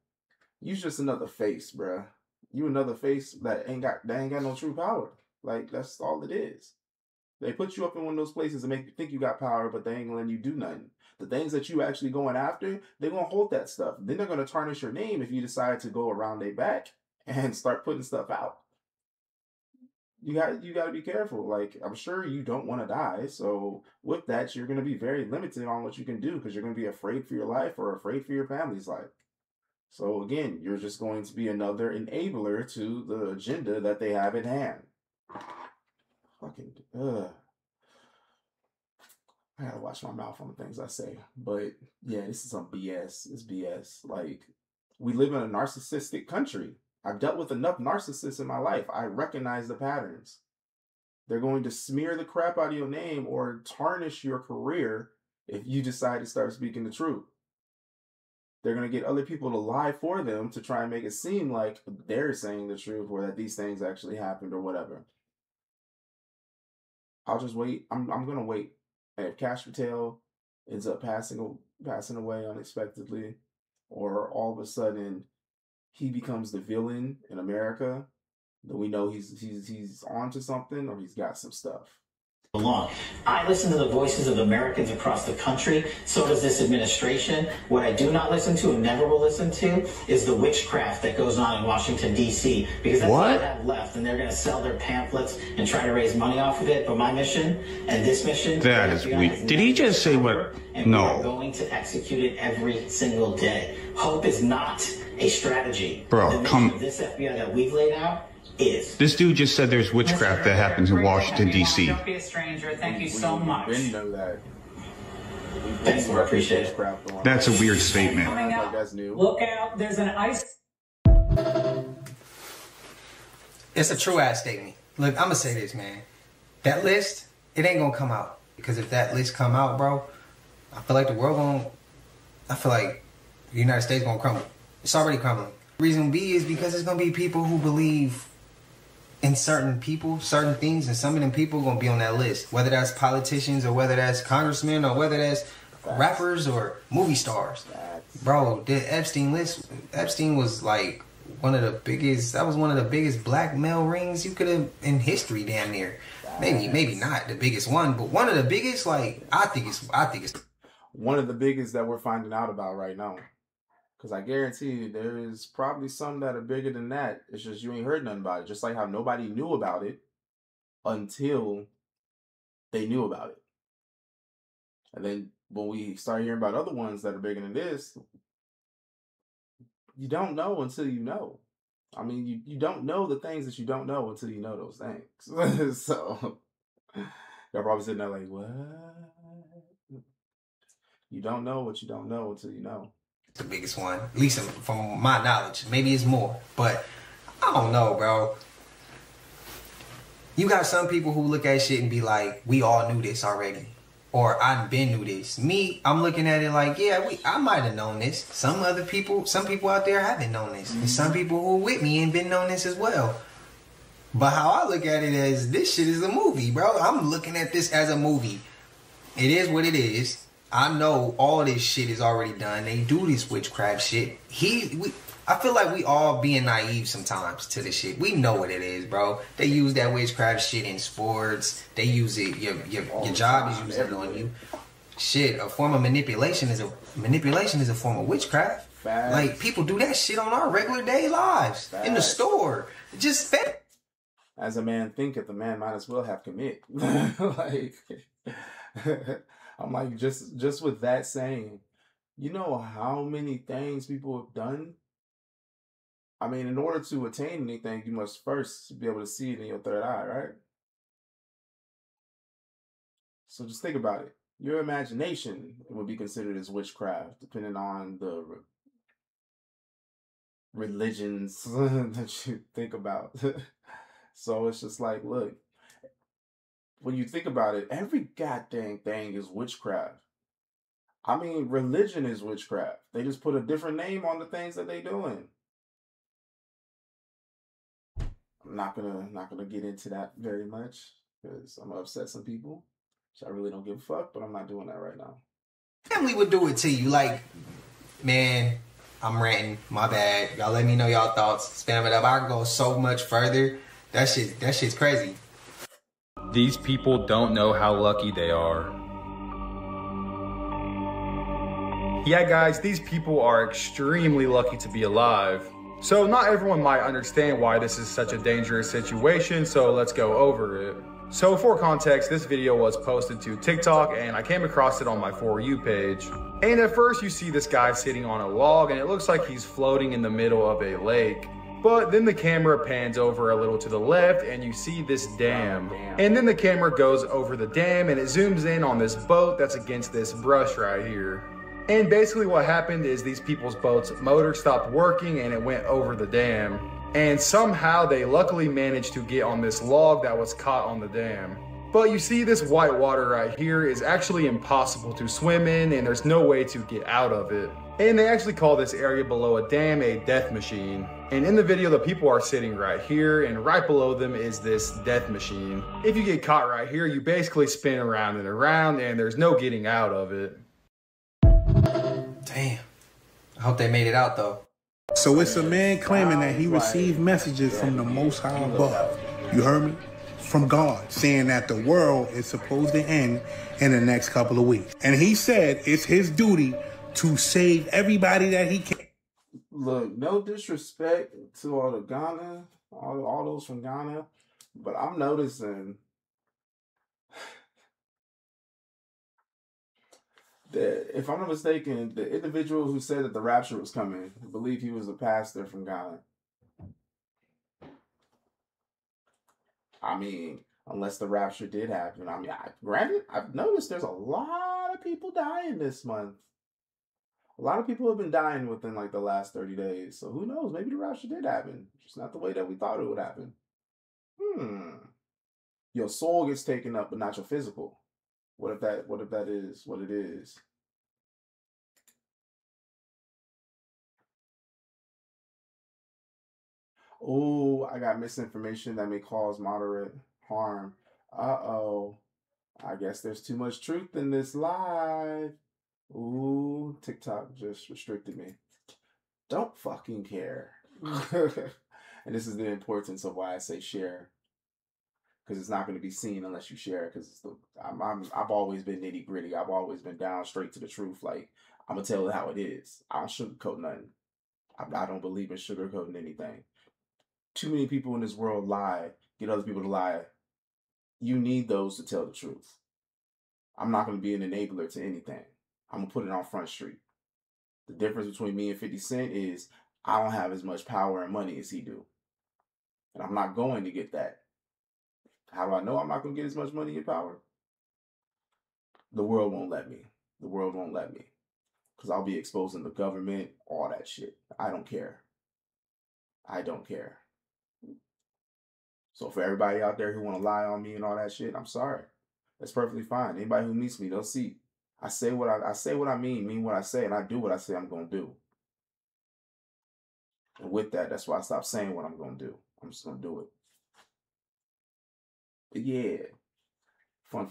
Speaker 1: You just another face, bruh. You another face that ain't got no true power. Like, that's all it is. They put you up in one of those places and make you think you got power, but they ain't gonna let you do nothing. The things that you actually going after, they're gonna hold that stuff. Then they're gonna tarnish your name if you decide to go around their back and start putting stuff out. You got to be careful. Like, I'm sure you don't want to die, so with that, you're gonna be very limited on what you can do because you're gonna be afraid for your life or afraid for your family's life. So again, you're just going to be another enabler to the agenda that they have in hand. Fucking, I gotta watch my mouth on the things I say. But yeah, this is some BS. It's BS. Like, we live in a narcissistic country. I've dealt with enough narcissists in my life. I recognize the patterns. They're going to smear the crap out of your name or tarnish your career if you decide to start speaking the truth. They're going to get other people to lie for them to try and make it seem like they're saying the truth or that these things actually happened or whatever. I'll just wait. I'm going to wait. And if Cash Patel ends up passing away unexpectedly, or all of a sudden he becomes the villain in America, then we know he's on to something or he's got some stuff.
Speaker 3: Along. I listen to the voices of Americans across the country. So does this administration. What I do not listen to and never will listen to is the witchcraft that goes on in Washington, D.C. because that's what they have left, and they're going to sell their pamphlets and try to raise money off of it. But my mission and this mission...
Speaker 19: That is weak. Did he just say what?
Speaker 3: And no. We're going to execute it every single day. Hope is not a strategy.
Speaker 19: Bro,
Speaker 3: the mission of this FBI that we've laid out is.
Speaker 19: This dude just said there's witchcraft that happens in Washington, D.C.
Speaker 18: Don't be a stranger. Thank you so much.
Speaker 1: We know that.
Speaker 3: Thanks, I appreciate it.
Speaker 19: That's a weird statement.
Speaker 18: Coming up, look out, there's an ice...
Speaker 5: It's a true ass statement. Look, I'm gonna say this, man. That list, it ain't gonna come out. Because if that list come out, bro, I feel like the United States gonna crumble. It's already crumbling. Reason B is because it's gonna be people who believe in certain people, certain things, and some of them people gonna be on that list. Whether that's politicians or whether that's congressmen or whether that's rappers or movie stars. Bro, the Epstein list, Epstein was like one of the biggest black male rings you could have in history, damn near. Maybe not the biggest one, but one of the biggest. Like, I think it's
Speaker 1: one of the biggest that we're finding out about right now. Because I guarantee you, there is probably some that are bigger than that. It's just you ain't heard nothing about it. Just like how nobody knew about it until they knew about it. And then when we start hearing about other ones that are bigger than this, you don't know until you know. I mean, you don't know the things that you don't know until you know those things. So, y'all probably sitting there like, what? You don't know what you don't know until you know.
Speaker 5: The biggest one, at least from my knowledge. Maybe it's more, but I don't know, bro. You got some people who look at shit and be like, we all knew this already. Or I been knew this. Me, I'm looking at it like, yeah, I might have known this. Some people out there haven't known this. And some people who are with me ain't been known this as well. But how I look at it is, this shit is a movie, bro. I'm looking at this as a movie. It is what it is. I know all this shit is already done. They do this witchcraft shit. I feel like we all being naive sometimes to this shit. We know what it is, bro. They use that witchcraft shit in sports. They use it. Your job is using it on you. Shit, a form of manipulation is a form of witchcraft.
Speaker 1: Facts.
Speaker 5: Like people do that shit on our regular day lives in the store. Just
Speaker 1: as a man thinketh, the man might as well have commit. Like, I'm like, just with that saying, you know how many things people have done? I mean, in order to attain anything, you must first be able to see it in your third eye, right? So just think about it. Your imagination would be considered as witchcraft, depending on the religions that you think about. So it's just like, look, when you think about it, every goddamn thing is witchcraft. I mean, religion is witchcraft. They just put a different name on the things that they're doing. I'm not gonna get into that very much because I'm gonna upset some people. So I really don't give a fuck, but I'm not doing that right now.
Speaker 5: family would do it to you. Like, man, I'm ranting. My bad. Y'all let me know y'all thoughts. Spam it up. I can go so much further. That shit's crazy.
Speaker 20: These people don't know how lucky they are. Yeah, guys, these people are extremely lucky to be alive. So not everyone might understand why this is such a dangerous situation, so let's go over it. So for context, this video was posted to TikTok and I came across it on my For You page. And at first you see this guy sitting on a log and it looks like he's floating in the middle of a lake. But then the camera pans over a little to the left and you see this dam. And then the camera goes over the dam and it zooms in on this boat that's against this brush right here. And basically what happened is these people's boat's motor stopped working and it went over the dam. And somehow they luckily managed to get on this log that was caught on the dam. But you see this white water right here is actually impossible to swim in and there's no way to get out of it. And they actually call this area below a dam a death machine. And in the video, the people are sitting right here and right below them is this death machine. If you get caught right here, you basically spin around and around and there's no getting out of it.
Speaker 5: Damn. I hope they made it out though.
Speaker 21: So it's a man claiming that he received messages from the Most High above. You heard me? From God, saying that the world is supposed to end in the next couple of weeks. And he said it's his duty to save everybody that he can.
Speaker 1: Look, no disrespect to all the Ghana, all those from Ghana, but I'm noticing that, if I'm not mistaken, the individual who said that the rapture was coming, I believe he was a pastor from Ghana. I mean, unless the rapture did happen. I mean, granted, I've noticed there's a lot of people dying this month. A lot of people have been dying within like the last 30 days. So who knows? Maybe the rapture did happen. Just not the way that we thought it would happen. Your soul gets taken up, but not your physical. What if that is what it is? Oh, I got misinformation that may cause moderate harm. Uh-oh. I guess there's too much truth in this live. Ooh, TikTok just restricted me. Don't fucking care. And this is the importance of why I say share. Because it's not going to be seen unless you share it. Because I've always been nitty gritty. I've always been down straight to the truth. Like, I'm going to tell it how it is. I don't sugarcoat nothing. I don't believe in sugarcoating anything. Too many people in this world lie, get other people to lie. You need those to tell the truth. I'm not going to be an enabler to anything. I'm going to put it on Front Street. The difference between me and 50 Cent is I don't have as much power and money as he do. And I'm not going to get that. How do I know I'm not going to get as much money and power? The world won't let me. The world won't let me. Because I'll be exposing the government, all that shit. I don't care. I don't care. So for everybody out there who want to lie on me and all that shit, I'm sorry. That's perfectly fine. Anybody who meets me, they'll see. I say what I mean what I say, and I do what I say I'm going to do. And with that, that's why I stopped saying what I'm going to do. I'm just going to do it. But yeah. Fun.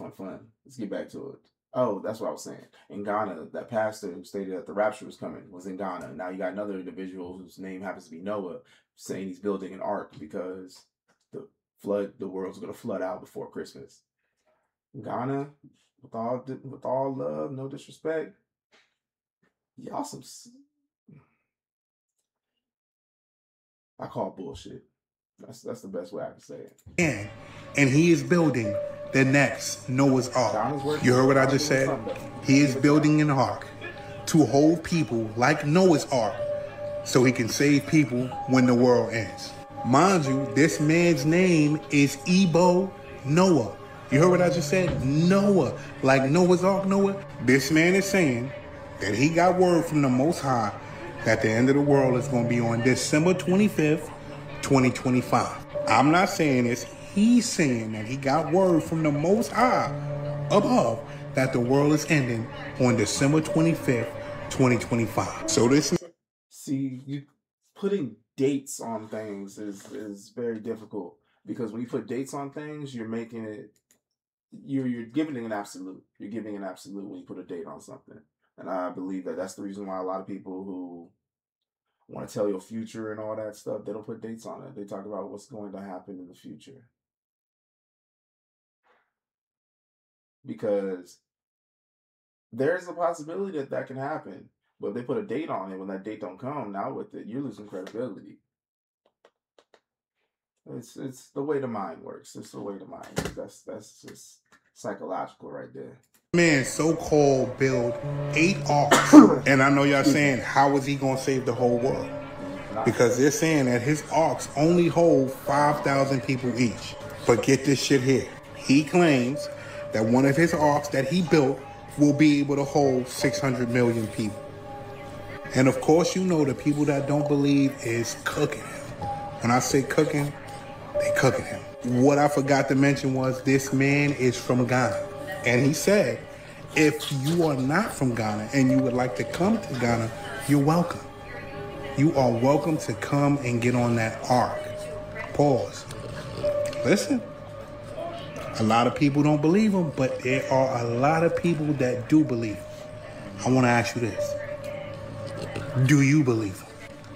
Speaker 1: Let's get back to it. Oh, that's what I was saying. In Ghana, that pastor who stated that the rapture was coming was in Ghana. Now you got another individual whose name happens to be Noah saying he's building an ark because the world's going to flood out before Christmas. Ghana, with all love, no disrespect, y'all some. I call it bullshit. That's the best way I can say it.
Speaker 21: And he is building the next Noah's Ark. You heard what I just said? He is building an ark to hold people like Noah's Ark so he can save people when the world ends. Mind you, this man's name is Ebo Noah. You heard what I just said? Noah. Like Noah's Ark Noah. This man is saying that he got word from the Most High that the end of the world is going to be on December 25th, 2025. I'm not saying this. He's saying that he got word from the Most High above that the world is ending on December 25th, 2025. So this...
Speaker 1: See, you putting dates on things is very difficult, because when you put dates on things, you're making it... You're giving it an absolute. You're giving an absolute when you put a date on something. And I believe that that's the reason why a lot of people who want to tell your future and all that stuff, they don't put dates on it. They talk about what's going to happen in the future. Because there's a possibility that can happen. But if they put a date on it, when that date don't come, now with it, you're losing credibility. It's the way the mind works. It's the way the mind works. That's just psychological right there.
Speaker 21: Man, so-called build 8 arks. And I know y'all saying, how is he going to save the whole world? Because they're saying that his arks only hold 5,000 people each. But get this shit here. He claims that one of his arks that he built will be able to hold 600 million people. And of course, you know, the people that don't believe is cooking him. When I say cooking, they cooking him. What I forgot to mention was this man is from Ghana. And he said, if you are not from Ghana and you would like to come to Ghana, you're welcome. You are welcome to come and get on that ark. Pause. Listen. A lot of people don't believe him, but there are a lot of people that do believe him. I want to ask you this. Do you believe him?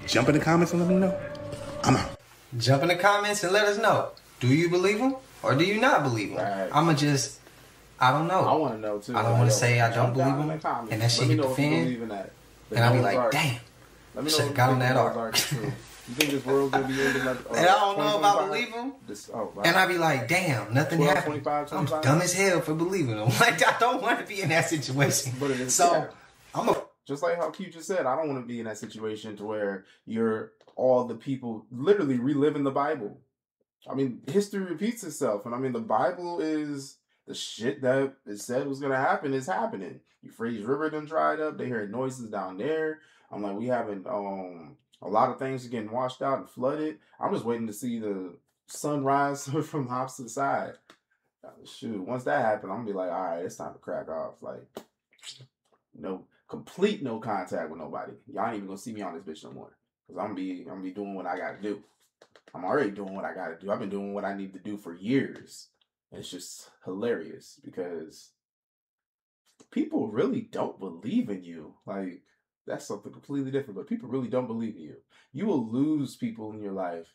Speaker 21: Jump in the comments and let me know. I'm out.
Speaker 5: Jump in the comments and let us know. Do you believe him or do you not believe him? Right. I don't know.
Speaker 1: I want to know too.
Speaker 5: I don't want to say I don't believe him, and that shit hit the fan, and I'll be like, damn, should have got on that ark.
Speaker 1: You think this world's gonna be ending like?
Speaker 5: And I don't know if I believe him. And I'll be like, damn, nothing happened. I'm dumb as hell for believing him. Like, I don't want to be in that situation.
Speaker 1: But it is just like how Q just said, I don't want to be in that situation to where you're all the people literally reliving the Bible. I mean, history repeats itself, and I mean, the Bible is the shit that it said was gonna happen is happening. Euphrates River done dried up. They heard noises down there. I'm like, we having a lot of things are getting washed out and flooded. I'm just waiting to see the sun rise from the opposite side. Shoot, once that happens, I'm gonna be like, all right, it's time to crack off. Like, no contact with nobody. Y'all ain't even gonna see me on this bitch no more. Cause I'm gonna be doing what I gotta do. I'm already doing what I gotta do. I've been doing what I need to do for years. And it's just hilarious because people really don't believe in you. Like, that's something completely different, but people really don't believe in you. You will lose people in your life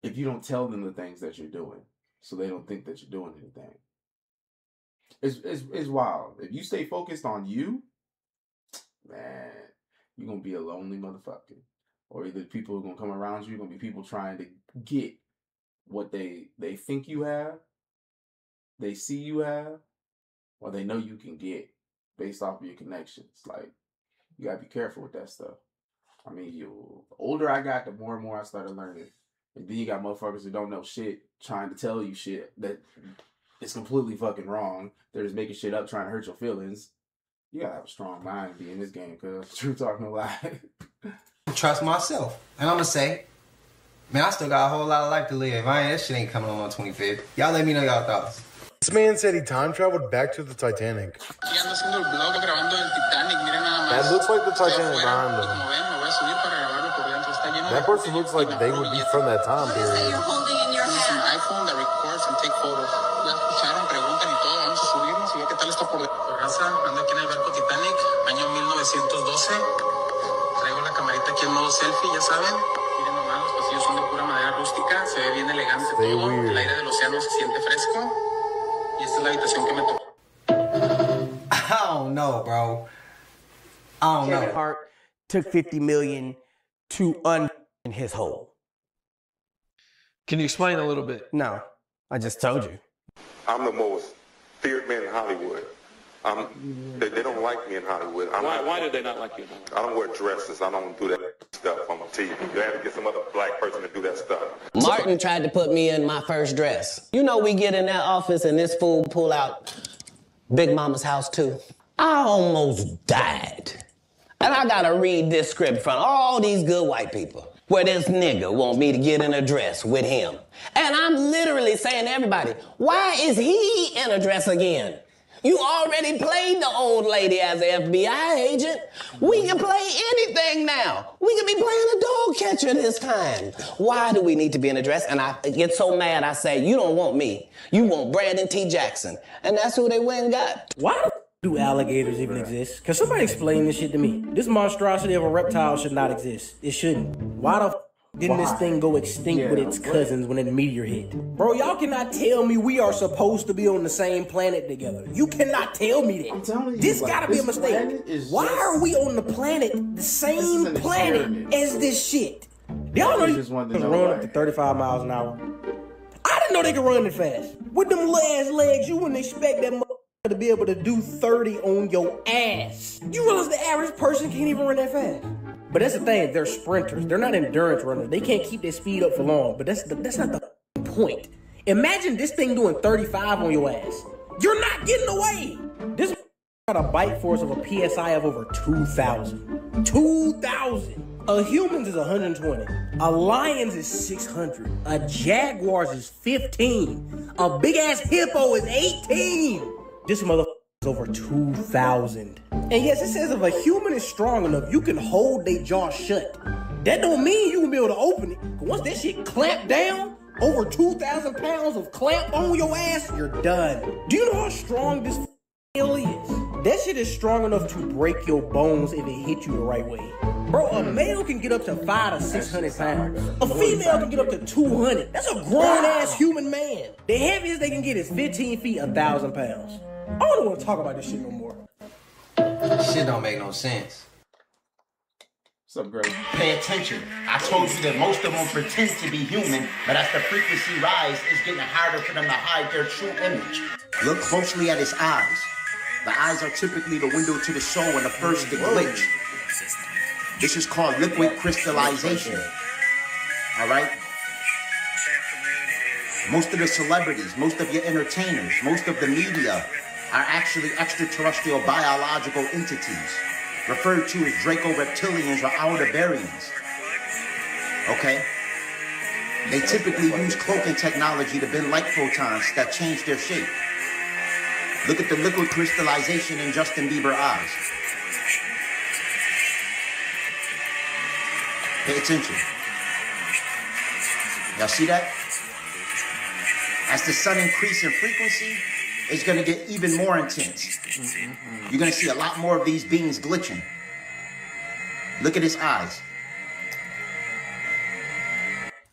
Speaker 1: if you don't tell them the things that you're doing, so they don't think that you're doing anything. It's wild. If you stay focused on you, man, you're going to be a lonely motherfucker. Or either people are going to come around you, going to be people trying to get what they think you have, they see you have, or they know you can get based off of your connections. Like, you got to be careful with that stuff. I mean, the older I got, the more and more I started learning. And then you got motherfuckers who don't know shit trying to tell you shit that is completely fucking wrong. They're just making shit up trying to hurt your feelings. You got to have a strong mind to be in this game, because true talk, no lie.
Speaker 5: Trust myself. And I'm going to say, man, I still got a whole lot of life to live. That shit ain't coming on 25th. Y'all let me know y'all thoughts.
Speaker 2: This man said he time traveled back to the Titanic. That looks like the Titanic behind them. That person looks like they would be from that time period.
Speaker 22: That you're holding in your hand. It's an iPhone that records and takes photos.
Speaker 4: ¿qué tal está por raza? Ando aquí en el barco Titanic, año 1912. Traigo la camarita aquí en modo selfie, ya saben. Miren nomás, los pasillos son de pura madera rústica, se ve bien elegante todo. El aire del océano se siente fresco. Y esta es la habitación que me tocó.
Speaker 5: I don't know, bro. I don't know.
Speaker 22: Kevin Hart took $50 million to in his hole.
Speaker 23: Can you explain a little bit?
Speaker 22: No, I just told you.
Speaker 24: I'm the most feared man in Hollywood. They don't like me in Hollywood.
Speaker 23: Why do they not like you?
Speaker 24: I don't wear dresses. I don't do that stuff on TV. You have to get some other black person to do that stuff.
Speaker 22: Martin tried to put me in my first dress. You know, we get in that office and this fool pull out Big Mama's House 2. I almost died. And I gotta read this script from all these good white people where this nigga want me to get in a dress with him. And I'm literally saying to everybody, why is he in a dress again? You already played the old lady as an FBI agent. We can play anything now. We can be playing a dog catcher this time. Why do we need to be in a dress? And I get so mad, I say, you don't want me. You want Brandon T. Jackson. And that's who they went and got. Why do alligators even exist? Can somebody explain this shit to me? This monstrosity of a reptile should not exist. It shouldn't. Why the didn't this thing go extinct with its cousins when a meteor hit? Bro, y'all cannot tell me we are supposed to be on the same planet together. You cannot tell me that.
Speaker 1: I'm telling you,
Speaker 22: this gotta be a mistake. Why are we on the planet, the same planet as this shit? Y'all know you can run up to 35 miles an hour. I didn't know they could run it fast. With them little ass legs, you wouldn't expect that to be able to do 30 on your ass. You realize the average person can't even run that fast? But that's the thing, they're sprinters. They're not endurance runners. They can't keep their speed up for long, but that's not the point. Imagine this thing doing 35 on your ass. You're not getting away. This got a bite force of a PSI of over 2,000. 2,000. A human's is 120. A lion's is 600. A jaguar's is 15. A big ass hippo is 18. This motherfucker is over 2,000. And yes, it says if a human is strong enough, you can hold their jaw shut. That don't mean you can be able to open it. Once that shit clamped down, over 2,000 pounds of clamp on your ass, you're done. Do you know how strong this hell is? That shit is strong enough to break your bones if it hit you the right way. Bro, a male can get up to 500 to 600 pounds. A female can get up to 200. That's a grown-ass human man. The heaviest they can get is 15 feet, 1,000 pounds. I don't want to talk about this shit no more.
Speaker 5: Shit don't make no sense.
Speaker 1: What's up, Greg?
Speaker 25: Pay attention. I told you that most of them pretend to be human, but as the frequency rise, it's getting harder for them to hide their true image. Look closely at his eyes. The eyes are typically the window to the soul and the first to glitch. This is called liquid crystallization. All right? Most of the celebrities, most of your entertainers, most of the media are actually extraterrestrial biological entities, referred to as Draco-reptilians or Aldebarians. Okay? They typically use cloaking technology to bend light photons that change their shape. Look at the liquid crystallization in Justin Bieber's eyes. Pay attention. Y'all see that? As the sun increases in frequency, it's going to get even more intense. You're going to see a lot more of these beings glitching. Look at his eyes.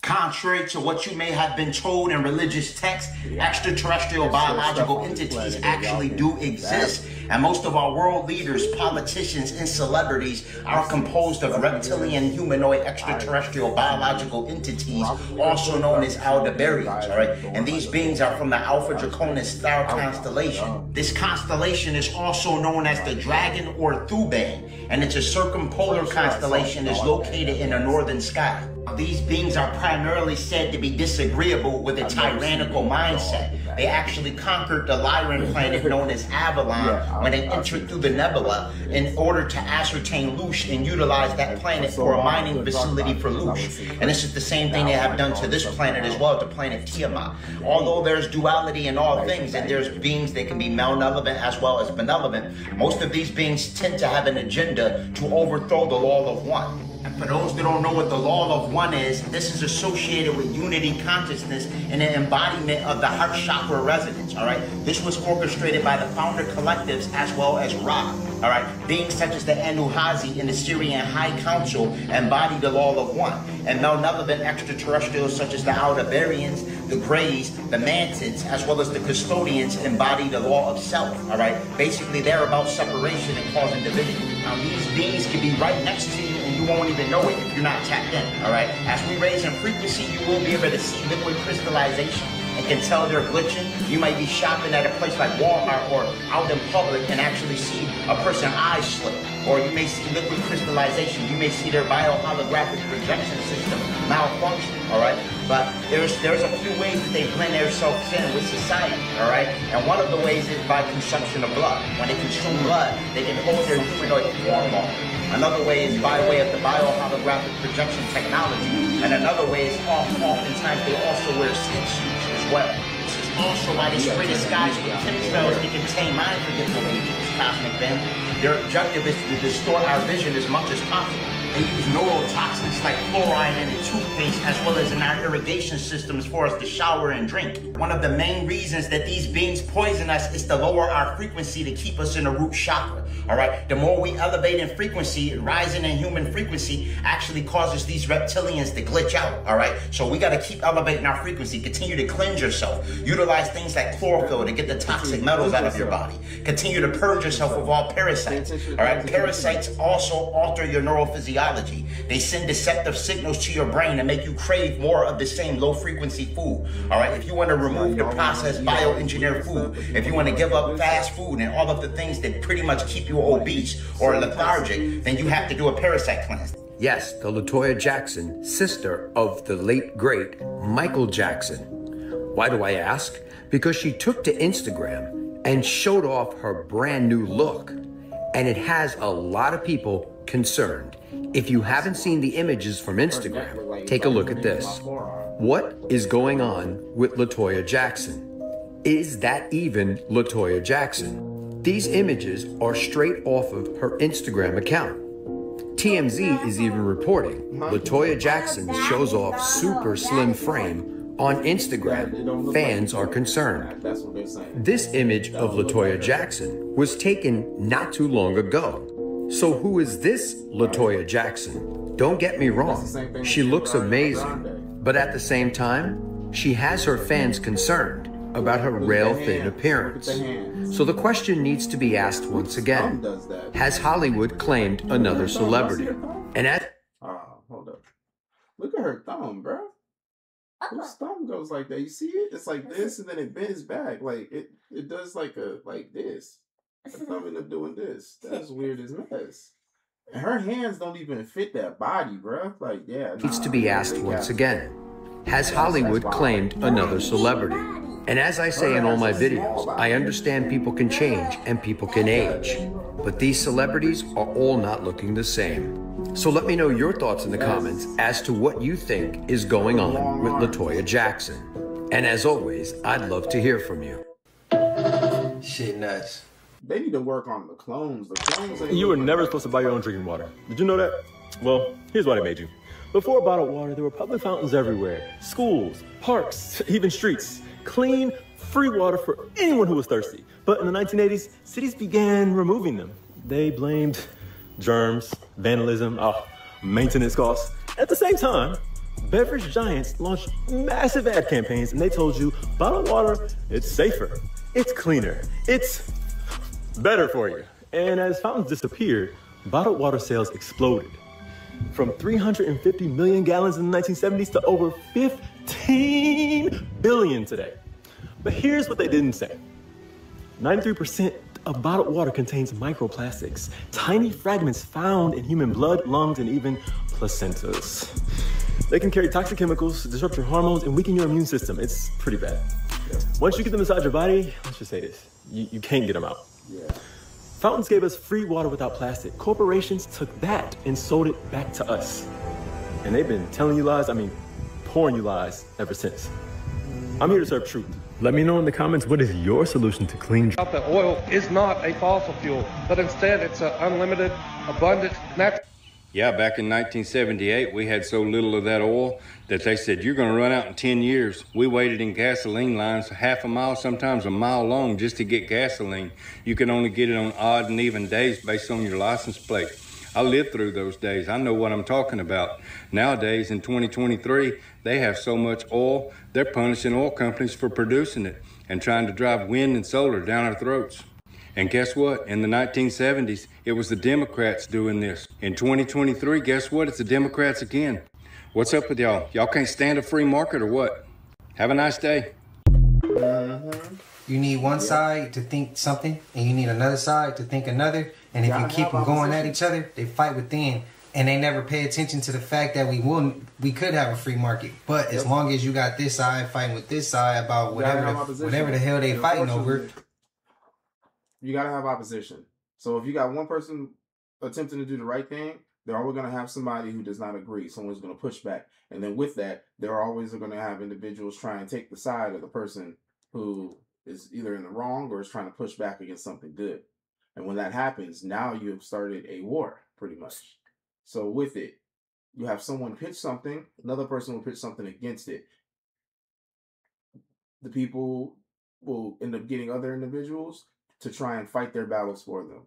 Speaker 25: Contrary to what you may have been told in religious texts, extraterrestrial biological entities actually do exist. And most of our world leaders, politicians, and celebrities are composed of reptilian, humanoid, extraterrestrial biological entities, also known as Aldebarians, all right? And these beings are from the Alpha Draconis star constellation. This constellation is also known as the Dragon or Thuban, and it's a circumpolar constellation that's located in the northern sky. These beings are primarily said to be disagreeable with a tyrannical mindset. They actually conquered the Lyran planet known as Avalon when they entered through the nebula in order to ascertain Lush and utilize that planet for a mining facility for Lush. And this is the same thing they have done to this planet as well, the planet Tiamat. Although there's duality in all things and there's beings that can be malevolent as well as benevolent, most of these beings tend to have an agenda to overthrow the law of one. And for those that don't know what the law of one is, this is associated with unity consciousness and the embodiment of the heart chakra resonance, all right? This was orchestrated by the founder collectives as well as Ra, all right? Beings such as the Anuhazi and the Syrian High Council embody the law of one. And malevolent extraterrestrials such as the Aldebarians, the Greys, the Mantids, as well as the Custodians embody the law of self, all right? Basically, they're about separation and causing division. Now, these beings can be right next to you and you won't even know it if you're not tapped in, all right? As we raise in frequency, you will be able to see liquid crystallization and can tell they're glitching. You might be shopping at a place like Walmart or out in public and actually see a person's eyes slip. Or you may see liquid crystallization. You may see their bioholographic projection system malfunction, all right? But there's a few ways that they blend themselves in with society, all right? And one of the ways is by consumption of blood. When they consume blood, they can hold their humanoid form longer. Another way is by way of the bioholographic projection technology. And another way is oftentimes they also wear skin suits as well. This is also why they spray the skies with chemtrails to contain mind forgetful agents, cosmic family. Their objective is to distort our vision as much as possible. They use neurotoxins like fluoride in the toothpaste as well as in our irrigation systems for us to shower and drink. One of the main reasons that these beings poison us is to lower our frequency to keep us in the root chakra, all right? The more we elevate in frequency, rising in human frequency actually causes these reptilians to glitch out, all right? So we gotta keep elevating our frequency, continue to cleanse yourself, utilize things like chlorophyll to get the toxic metals out of your body, continue to purge yourself of all parasites, all right? Parasites also alter your neurophysiology. They send deceptive signals to your brain and make you crave more of the same low frequency food, all right? If you want to remove the processed bioengineered food, if you want to give up fast food and all of the things that pretty much keep you obese or lethargic, then you have to do a parasite cleanse.
Speaker 6: Yes, the LaToya Jackson, sister of the late great Michael Jackson. Why do I ask? Because she took to Instagram and showed off her brand new look, and it has a lot of people concerned. If you haven't seen the images from Instagram, take a look at this. What is going on with LaToya Jackson? Is that even LaToya Jackson? These images are straight off of her Instagram account. TMZ is even reporting LaToya Jackson shows off super slim frame on Instagram. Fans are concerned. This image of LaToya Jackson was taken not too long ago. So who is this LaToya Jackson? Don't get me wrong, she looks amazing, but at the same time, she has her fans concerned about her rail thin appearance. So the question needs to be asked once again. Has Hollywood claimed another celebrity? And
Speaker 1: hold up. Look at her thumb, bro. Whose thumb goes like that? You see it? It's like this, and then it bends back. Like it does like this. The thumb ended up doing this. That's weird as mess. And her hands don't even fit that body, bro. Like, yeah.
Speaker 6: Needs to be asked once again. Has Hollywood claimed another celebrity? And as I say in all my videos, I understand people can change and people can age, but these celebrities are all not looking the same. So let me know your thoughts in the comments as to what you think is going on with LaToya Jackson. And as always, I'd love to hear from you.
Speaker 5: Shit nuts.
Speaker 1: They need to work on the clones.
Speaker 7: You were never supposed to buy your own drinking water. Did you know that? Well, here's why they made you. Before bottled water, there were public fountains everywhere. Schools, parks, even streets. Clean, free water for anyone who was thirsty. But in the 1980s, cities began removing them. They blamed germs, vandalism, maintenance costs. At the same time, beverage giants launched massive ad campaigns and they told you bottled water, it's safer, it's cleaner, it's better for you. And as fountains disappeared, bottled water sales exploded. From 350 million gallons in the 1970s to over 15 billion today. But here's what they didn't say. 93% of bottled water contains microplastics, tiny fragments found in human blood, lungs, and even placentas. They can carry toxic chemicals, disrupt your hormones, and weaken your immune system. It's pretty bad. Yeah. Once you get them inside your body, let's just say this, you can't get them out. Yeah. Fountains gave us free water without plastic. Corporations took that and sold it back to us. And they've been telling you lies, pouring you lies ever since. I'm here to serve truth. Let me know in the comments, what is your solution to clean drinking?
Speaker 8: That oil is not a fossil fuel, but instead it's an unlimited, abundant, natural. Yeah, back in 1978, we had so little of that oil that they said, you're going to run out in 10 years. We waited in gasoline lines half a mile, sometimes a mile long, just to get gasoline. You can only get it on odd and even days based on your license plate. I lived through those days. I know what I'm talking about. Nowadays, in 2023, they have so much oil, they're punishing oil companies for producing it and trying to drive wind and solar down our throats. And guess what? In the 1970s, it was the Democrats doing this. In 2023, guess what? It's the Democrats again. What's up with y'all? Y'all can't stand a free market or what? Have a nice day.
Speaker 5: You need one side to think something, and you need another side to think another. And if you keep them going at each other, they fight within. And they never pay attention to the fact that we could have a free market. But as long as you got this side fighting with this side about whatever the hell they fighting over.
Speaker 1: You gotta have opposition. So if you got one person attempting to do the right thing, they're always gonna have somebody who does not agree. Someone's gonna push back. And then with that, they're always gonna have individuals try and take the side of the person who is either in the wrong or is trying to push back against something good. And when that happens, now you've started a war, pretty much. So with it, you have someone pitch something, another person will pitch something against it. The people will end up getting other individuals to try and fight their battles for them.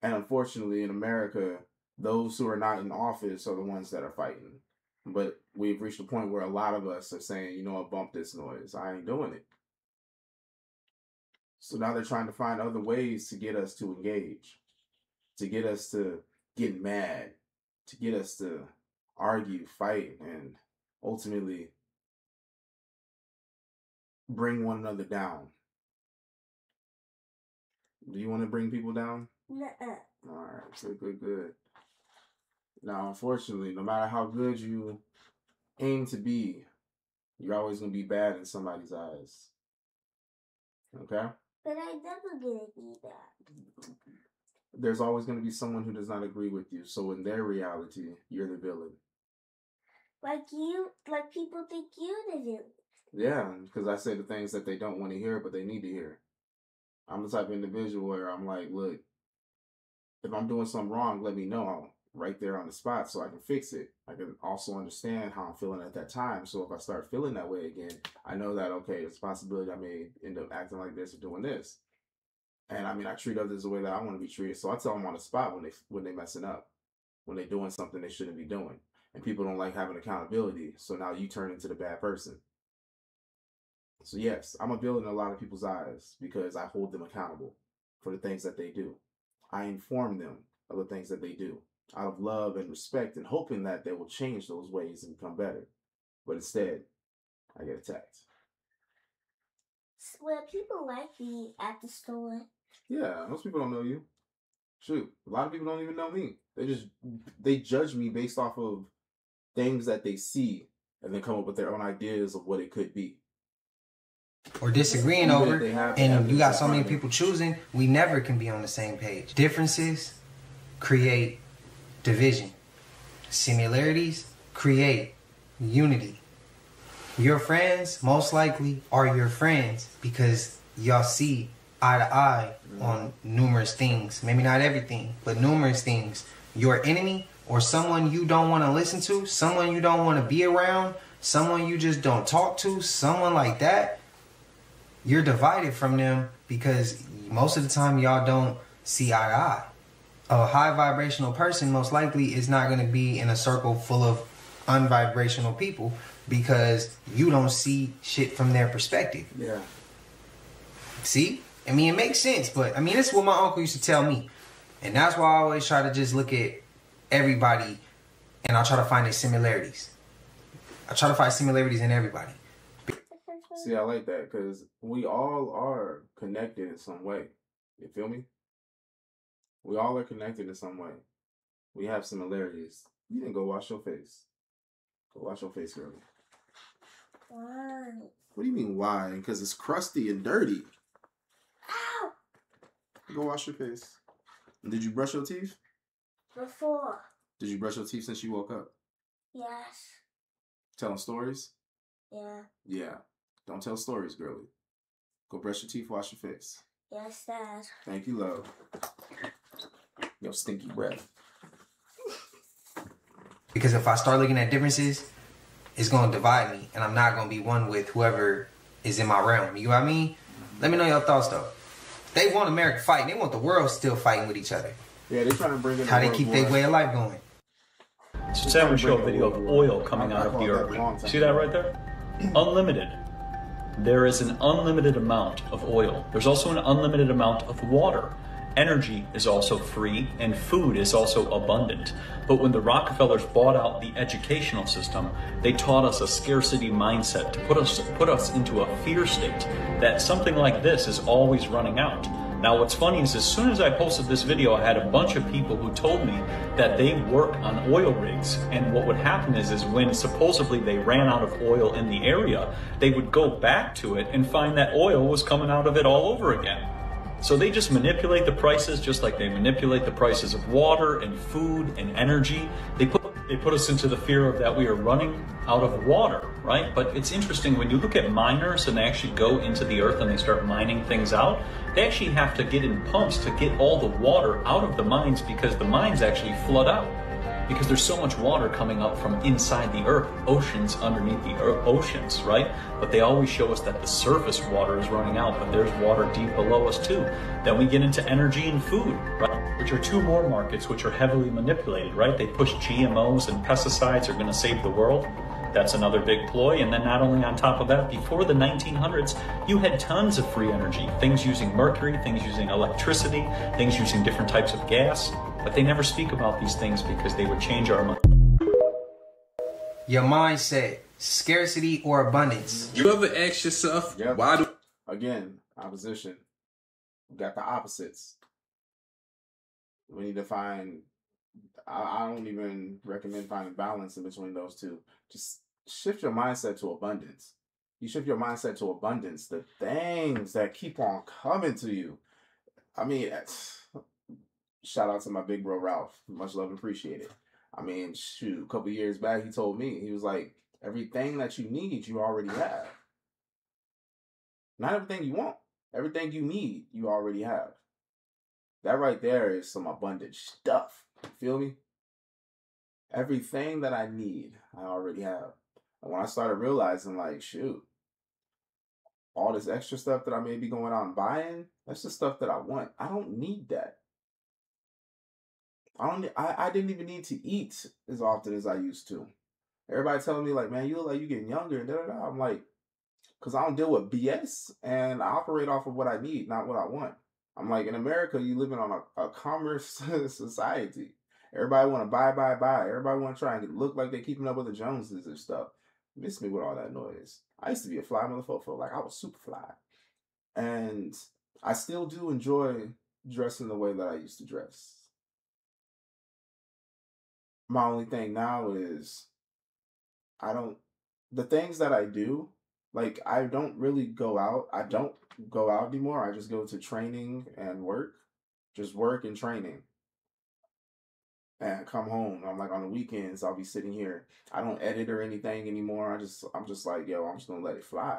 Speaker 1: And unfortunately, in America, those who are not in office are the ones that are fighting. But we've reached a point where a lot of us are saying, you know what, bump this noise. I ain't doing it. So now they're trying to find other ways to get us to engage, to get us to get mad, to get us to argue, fight, and ultimately bring one another down. Do you want to bring people down?
Speaker 9: Nuh-uh.
Speaker 1: All right, good. Now, unfortunately, no matter how good you aim to be, you're always going to be bad in somebody's eyes. Okay?
Speaker 9: But I never gonna be that.
Speaker 1: There's always going to be someone who does not agree with you. So in their reality, you're the villain.
Speaker 9: Like people think you're the villain.
Speaker 1: Yeah, because I say the things that they don't want to hear, but they need to hear. I'm the type of individual where I'm like, look, if I'm doing something wrong, let me know right there on the spot so I can fix it. I can also understand how I'm feeling at that time. So if I start feeling that way again, I know that, okay, it's a possibility I may end up acting like this or doing this. And I mean, I treat others the way that I want to be treated. So I tell them on the spot when they messing up, when they're doing something they shouldn't be doing. And people don't like having accountability. So now you turn into the bad person. So yes, I'm a villain in a lot of people's eyes because I hold them accountable for the things that they do. I inform them of the things that they do out of love and respect and hoping that they will change those ways and become better. But instead, I get attacked.
Speaker 9: Well, people like me at the store.
Speaker 1: Yeah, most people don't know you. Shoot, a lot of people don't even know me. They judge me based off of things that they see and then come up with their own ideas of what it could be.
Speaker 5: Or disagreeing over, and you got so many people choosing, we never can be on the same page. Differences create division. Similarities create unity. Your friends most likely are your friends because y'all see eye to eye on numerous things. Maybe not everything, but numerous things. Your enemy or someone you don't want to listen to, someone you don't want to be around, someone you just don't talk to, someone like that, you're divided from them because most of the time y'all don't see eye to eye. A high vibrational person most likely is not going to be in a circle full of unvibrational people because you don't see shit from their perspective.
Speaker 1: Yeah.
Speaker 5: See? I mean, it makes sense, but I mean, this is what my uncle used to tell me. And that's why I always try to just look at everybody and I try to find their similarities. I try to find similarities in everybody.
Speaker 1: See, I like that because we all are connected in some way. You feel me? We all are connected in some way. We have similarities. You didn't go wash your face. Go wash your face, girl.
Speaker 9: Why?
Speaker 1: What do you mean why? Because it's crusty and dirty.
Speaker 9: Ow!
Speaker 1: Go wash your face. And did you brush your teeth?
Speaker 9: Before.
Speaker 1: Did you brush your teeth since you woke up?
Speaker 9: Yes.
Speaker 1: Telling stories?
Speaker 9: Yeah.
Speaker 1: Yeah. Don't tell stories, girlie. Go brush your teeth, wash your face.
Speaker 9: Yes, Dad.
Speaker 1: Thank you, love. Yo, stinky breath.
Speaker 5: Because if I start looking at differences, it's going to divide me, and I'm not going to be one with whoever is in my realm. You know what I mean? Let me know your thoughts, though. They want America fighting. They want the world still fighting with each other.
Speaker 1: Yeah, they're trying to bring in
Speaker 5: how they keep their way of life going.
Speaker 10: So today I'm going to show a video of oil coming out of the earth. See that right there? Unlimited. There is an unlimited amount of oil. There's also an unlimited amount of water. Energy is also free, and food is also abundant. But when the Rockefellers bought out the educational system, they taught us a scarcity mindset to put us into a fear state that something like this is always running out. Now what's funny is as soon as I posted this video, I had a bunch of people who told me that they work on oil rigs, and what would happen is when supposedly they ran out of oil in the area, they would go back to it and find that oil was coming out of it all over again. So they just manipulate the prices just like they manipulate the prices of water and food and energy. They put us into the fear of that we are running out of water, right? But it's interesting when you look at miners and they actually go into the earth and they start mining things out, they actually have to get in pumps to get all the water out of the mines because the mines actually flood out. Because there's so much water coming up from inside the earth, oceans underneath the oceans, right? But they always show us that the surface water is running out, but there's water deep below us too. Then we get into energy and food, right? Which are two more markets which are heavily manipulated, right? They push GMOs and pesticides are gonna save the world. That's another big ploy. And then not only on top of that, before the 1900s, you had tons of free energy, things using mercury, things using electricity, things using different types of gas. But they never speak about these things because they would change our mind.
Speaker 5: Your mindset, scarcity or abundance.
Speaker 11: You ever ask yourself, why do...
Speaker 1: Again, opposition. We got the opposites. We need to find... I don't even recommend finding balance in between those two. Just shift your mindset to abundance. You shift your mindset to abundance. The things that keep on coming to you. I mean... Shout out to my big bro, Ralph. Much love and appreciate it. I mean, shoot, a couple years back, he told me, he was like, everything that you need, you already have. Not everything you want. Everything you need, you already have. That right there is some abundant stuff. You feel me? Everything that I need, I already have. And when I started realizing, like, shoot, all this extra stuff that I may be going out and buying, that's the stuff that I want. I don't need that. I didn't even need to eat as often as I used to. Everybody telling me like, man, you look like you're getting younger and da-da-da. I'm like, because I don't deal with BS and I operate off of what I need, not what I want. I'm like, in America, you living on a commerce society. Everybody want to buy. Everybody want to try and look like they're keeping up with the Joneses and stuff. Miss me with all that noise. I used to be a fly motherfucker. Like, I was super fly. And I still do enjoy dressing the way that I used to dress. My only thing now is the things that I do, like I don't really go out. I don't go out anymore. I just go to training and work, just work and training and come home. I'm like on the weekends, I'll be sitting here. I don't edit or anything anymore. I'm just like, yo, I'm just going to let it fly.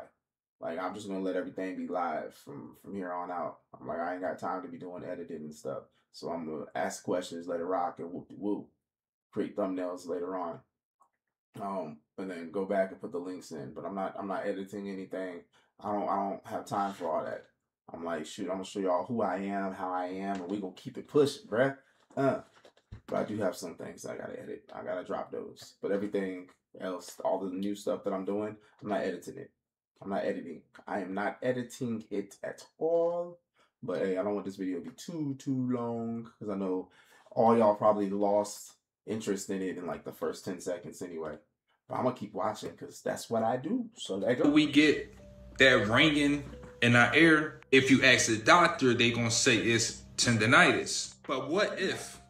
Speaker 1: Like, I'm just going to let everything be live from here on out. I'm like, I ain't got time to be doing editing and stuff. So I'm going to ask questions, let it rock and whoop-de-whoop. Create thumbnails later on, and then go back and put the links in. But I'm not editing anything. I don't have time for all that. I'm like, shoot, I'm gonna show y'all who I am, how I am, and we gonna keep it pushing, bruh. But I do have some things I gotta edit. I gotta drop those. But everything else, all the new stuff that I'm doing, I'm not editing it. I'm not editing. I am not editing it at all. But hey, I don't want this video to be too long because I know all y'all probably lost interest in it in like the first 10 seconds anyway. But I'm gonna keep watching because that's what I do. So there you go.
Speaker 11: We get that ringing in our ear. If you ask the doctor, they gonna say it's tendonitis. But what if?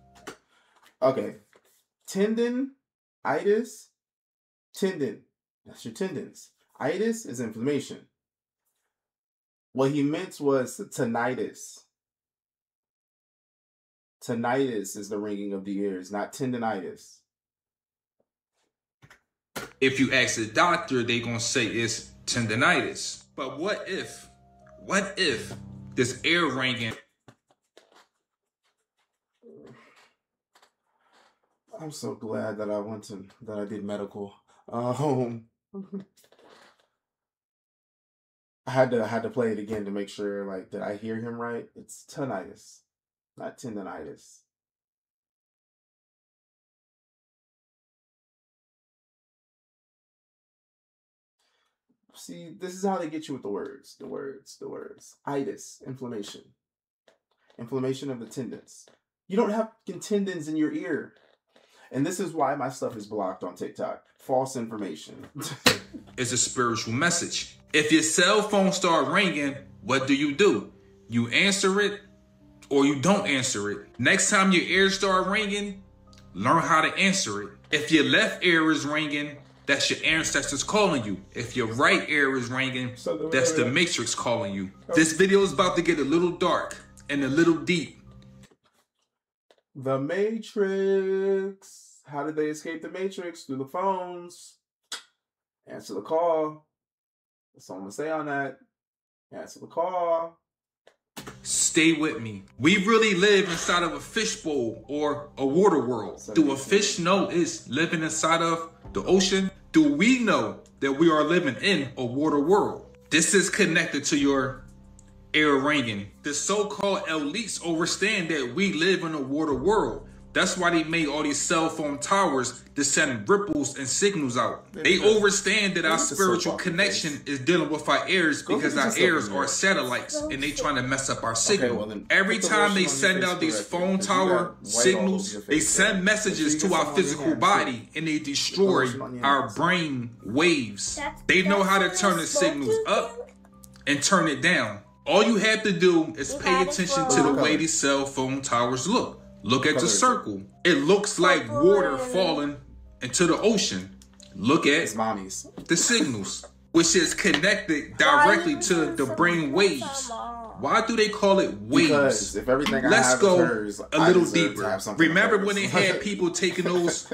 Speaker 1: Okay. Tendonitis. Tendon. That's your tendons. Itis is inflammation. What he meant was tinnitus. Tinnitus is the ringing of the ears, not tendonitis.
Speaker 11: If you ask the doctor, they gonna say it's tendonitis. But what if this ear ringing?
Speaker 1: I'm so glad that I did medical. I had to play it again to make sure, like, did I hear him right? It's tinnitus, not tendonitis. See, this is how they get you with the words. The words. Itis, inflammation. Inflammation of the tendons. You don't have tendons in your ear. And this is why my stuff is blocked on TikTok. False information.
Speaker 11: It's a spiritual message. If your cell phone start ringing, what do? You answer it or you don't answer it. Next time your ears start ringing, learn how to answer it. If your left ear is ringing, that's your ancestors calling you. If your right ear is ringing, that's the Matrix calling you. This video is about to get a little dark and a little deep.
Speaker 1: The Matrix. How did they escape the Matrix? Through the phones. Answer the call. That's all I'm going to say on that. Answer the call.
Speaker 11: Stay with me. We really live inside of a fishbowl or a water world. Do a fish know it's living inside of the ocean? Do we know that we are living in a water world? This is connected to your ear ringing. The so-called elites understand that we live in a water world. That's why they made all these cell phone towers to send ripples and signals out. They understand that our spiritual connection is dealing with our ears because our ears are satellites and they trying to mess up our signal. Every time they send out these phone tower signals, they send messages to our physical body and they destroy our brain waves. They know how to turn the signals up and turn it down. All you have to do is pay attention to the way these cell phone towers look. Look at the circle. It looks like water falling into the ocean. Look at the signals, which is connected directly to the brain waves. Why do they call it waves?
Speaker 1: Because if everything
Speaker 11: Let's go
Speaker 1: hers,
Speaker 11: a little deeper. Remember when they had people taking those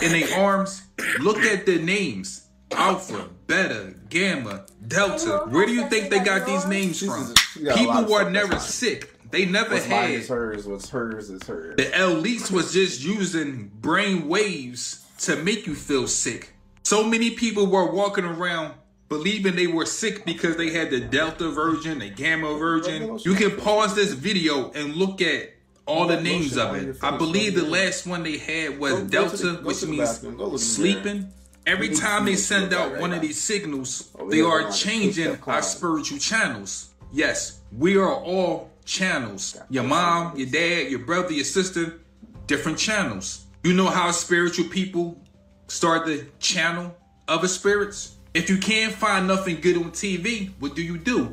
Speaker 11: in their arms? Look at the names. Alpha, Beta, Gamma, Delta. Where do you think they got these names from? People were never sick. They never
Speaker 1: what's
Speaker 11: had.
Speaker 1: Mine is hers. What's hers is hers.
Speaker 11: The elites was just using brain waves to make you feel sick. So many people were walking around believing they were sick because they had the Delta version, the Gamma version. You can pause this video and look at all the names of it. I believe the last one they had was Delta, which means sleeping. Every time they send out one of these signals, they are changing our spiritual channels. Yes, we are all channels. Your mom, your dad, your brother, your sister, different channels. You know how spiritual people start the channel other spirits? If you can't find nothing good on TV, what do?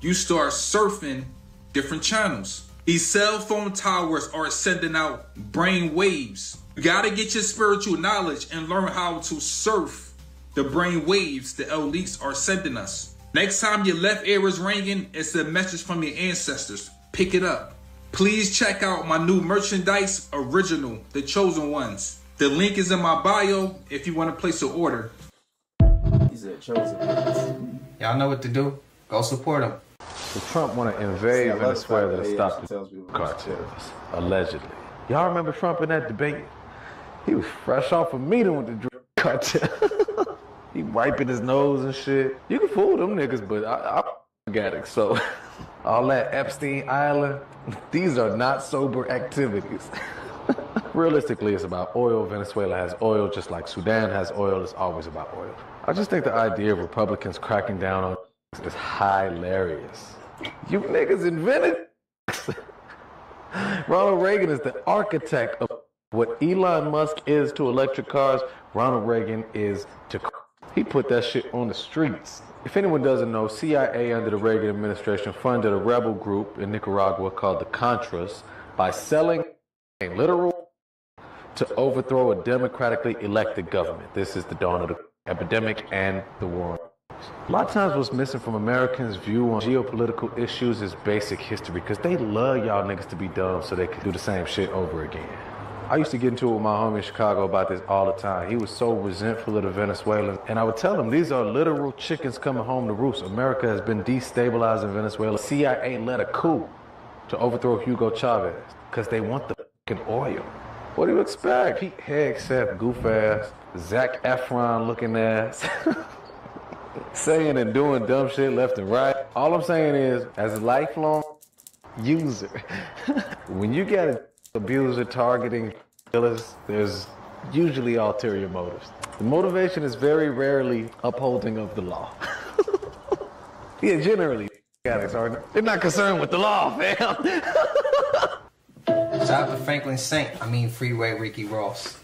Speaker 11: You start surfing different channels. These cell phone towers are sending out brain waves. You gotta get your spiritual knowledge and learn how to surf the brain waves the elites are sending us. Next time your left ear is ringing, it's a message from your ancestors. Pick it up. Please check out my new merchandise, Original, The Chosen Ones. The link is in my bio if you want to place an order.
Speaker 1: He said chosen.
Speaker 5: Y'all know what to do. Go support them.
Speaker 12: So Trump want to invade Venezuela to stop the cartels, allegedly. Y'all remember Trump in that debate? He was fresh off a meeting with the drug cartel. He wiping his nose and shit. You can fool them niggas, but I'm addict, so all that Epstein Island, these are not sober activities. Realistically, it's about oil. Venezuela has oil, just like Sudan has oil. It's always about oil. I just think the idea of Republicans cracking down on is hilarious. You niggas invented. Ronald Reagan is the architect of what Elon Musk is to electric cars. Ronald Reagan is to. He put that shit on the streets. If anyone doesn't know, CIA under the Reagan administration funded a rebel group in Nicaragua called the Contras by selling a literal to overthrow a democratically elected government. This is the dawn of the epidemic and the war. A lot of times what's missing from Americans' view on geopolitical issues is basic history, because they love y'all niggas to be dumb so they can do the same shit over again. I used to get into it with my homie in Chicago about this all the time. He was so resentful of the Venezuelans. And I would tell him, these are literal chickens coming home to roost. America has been destabilizing Venezuela. CIA led a coup to overthrow Hugo Chavez because they want the fucking oil. What do you expect? Pete Hegseth goof ass, Zac Efron looking ass, saying and doing dumb shit left and right. All I'm saying is, as a lifelong user, when you get an abuser targeting killers, there's usually ulterior motives. The motivation is very rarely upholding of the law. Yeah, generally, addicts are they're not concerned with the law, fam.
Speaker 5: Shout out to Franklin Saint. Freeway Ricky Ross.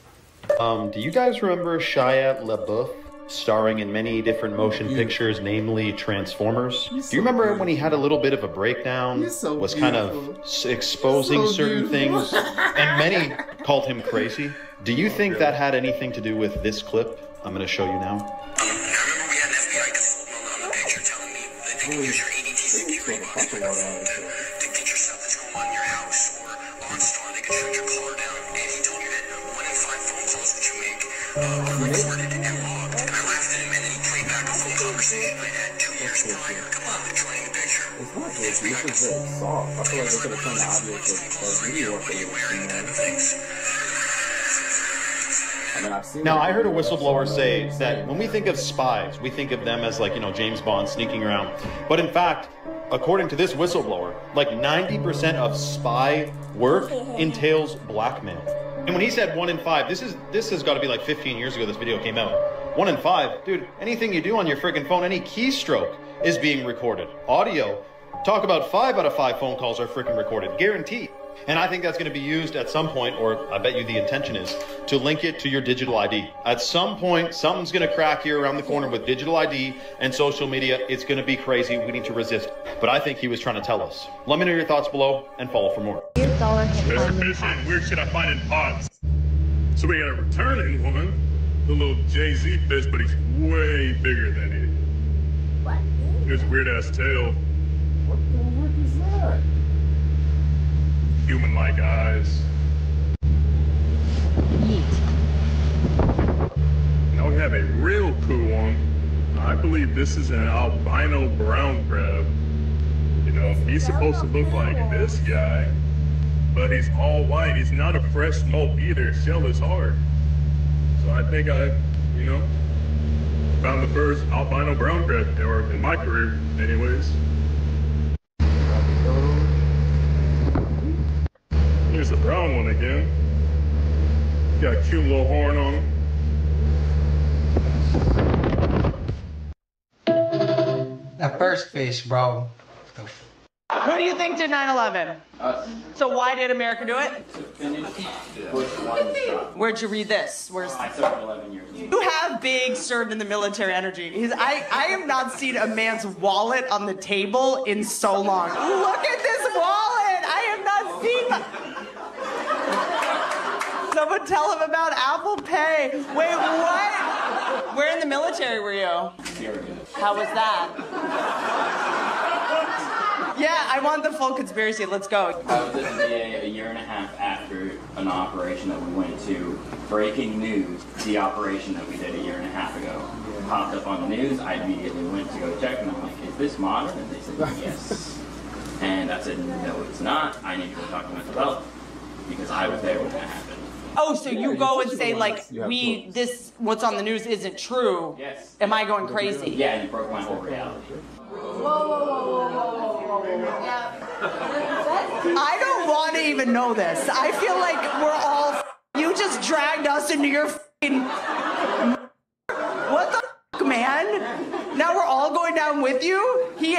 Speaker 13: Do you guys remember Shia LaBeouf starring in many different motion pictures, namely Transformers? Do you remember when he had a little bit of a breakdown, was kind of exposing certain things, and many called him crazy? Do you think that had anything to do with this clip I'm going to show you now?
Speaker 1: Use your ADT security to get yourself that's going on in your house or OnStar. They can shut your car down. And he told you that 1 in 5 phone calls that you make are recorded and logged. And I laughed at him, and then he played back a phone conversation I had 2 years prior. Come on, they're joining the picture. It's not good. This is very soft. I feel like they could have turned the audio to video. What are you wearing? Type of things.
Speaker 13: Now, I heard a whistleblower say that when we think of spies, we think of them as like, James Bond sneaking around. But in fact, according to this whistleblower, like 90% of spy work entails blackmail. And when he said 1 in 5, this has got to be like 15 years ago this video came out. 1 in 5, dude, anything you do on your friggin' phone, any keystroke is being recorded. Audio, talk about 5 out of 5 phone calls are freaking recorded, guaranteed. And I think that's going to be used at some point, or I bet you the intention is, to link it to your digital ID. At some point, something's going to crack here around the corner with digital ID and social media. It's going to be crazy. We need to resist. But I think he was trying to tell us. Let me know your thoughts below and follow for more.
Speaker 14: Mr. Fish and weird shit I find in pots. So we got a returning one, the little Jay-Z fish, but he's way bigger than it. What? His weird ass tail.
Speaker 1: What the heck is that?
Speaker 14: Human-like eyes. Now we have a real cool one. I believe this is an albino brown crab. He's supposed to look like this guy, but he's all white. He's not a fresh smoke either. Shell is hard. So I think I, found the first albino brown crab, or in my career, anyways. Here's the brown one again. Got a cute little horn on him.
Speaker 5: That first fish, bro.
Speaker 15: Who do you think did 9/11? So why did America do it? Where'd you read this? I served 11 years. You have big served in the military energy. I have not seen a man's wallet on the table in so long. Look at this wallet! I have not seen... Someone tell him about Apple Pay. Wait, what? Where in the military were you? How was that? Yeah, I want the full conspiracy. Let's go.
Speaker 16: I was at the VA a year and a half after an operation that we went to. Breaking news, the operation that we did a year and a half ago popped up on the news. I immediately went to go check, and I'm like, is this modern? And they said, yes. And I said, no, it's not. I need to go talk to mental health because I was there when that happened.
Speaker 15: Oh, so you go and say, like, what's on the news isn't true. Yes. Am I going crazy?
Speaker 16: Yeah, and it broke my whole reality.
Speaker 15: I don't want to even know this. I feel like we're all... You just dragged us into your f***ing... What the f***, man? Now we're all going down with you? He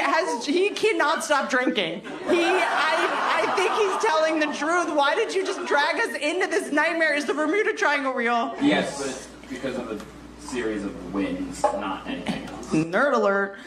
Speaker 15: cannot stop drinking. I think he's telling the truth. Why did you just drag us into this nightmare? Is the Bermuda Triangle real?
Speaker 16: Yes, but it's because of the series of wins, not anything else.
Speaker 15: Nerd alert.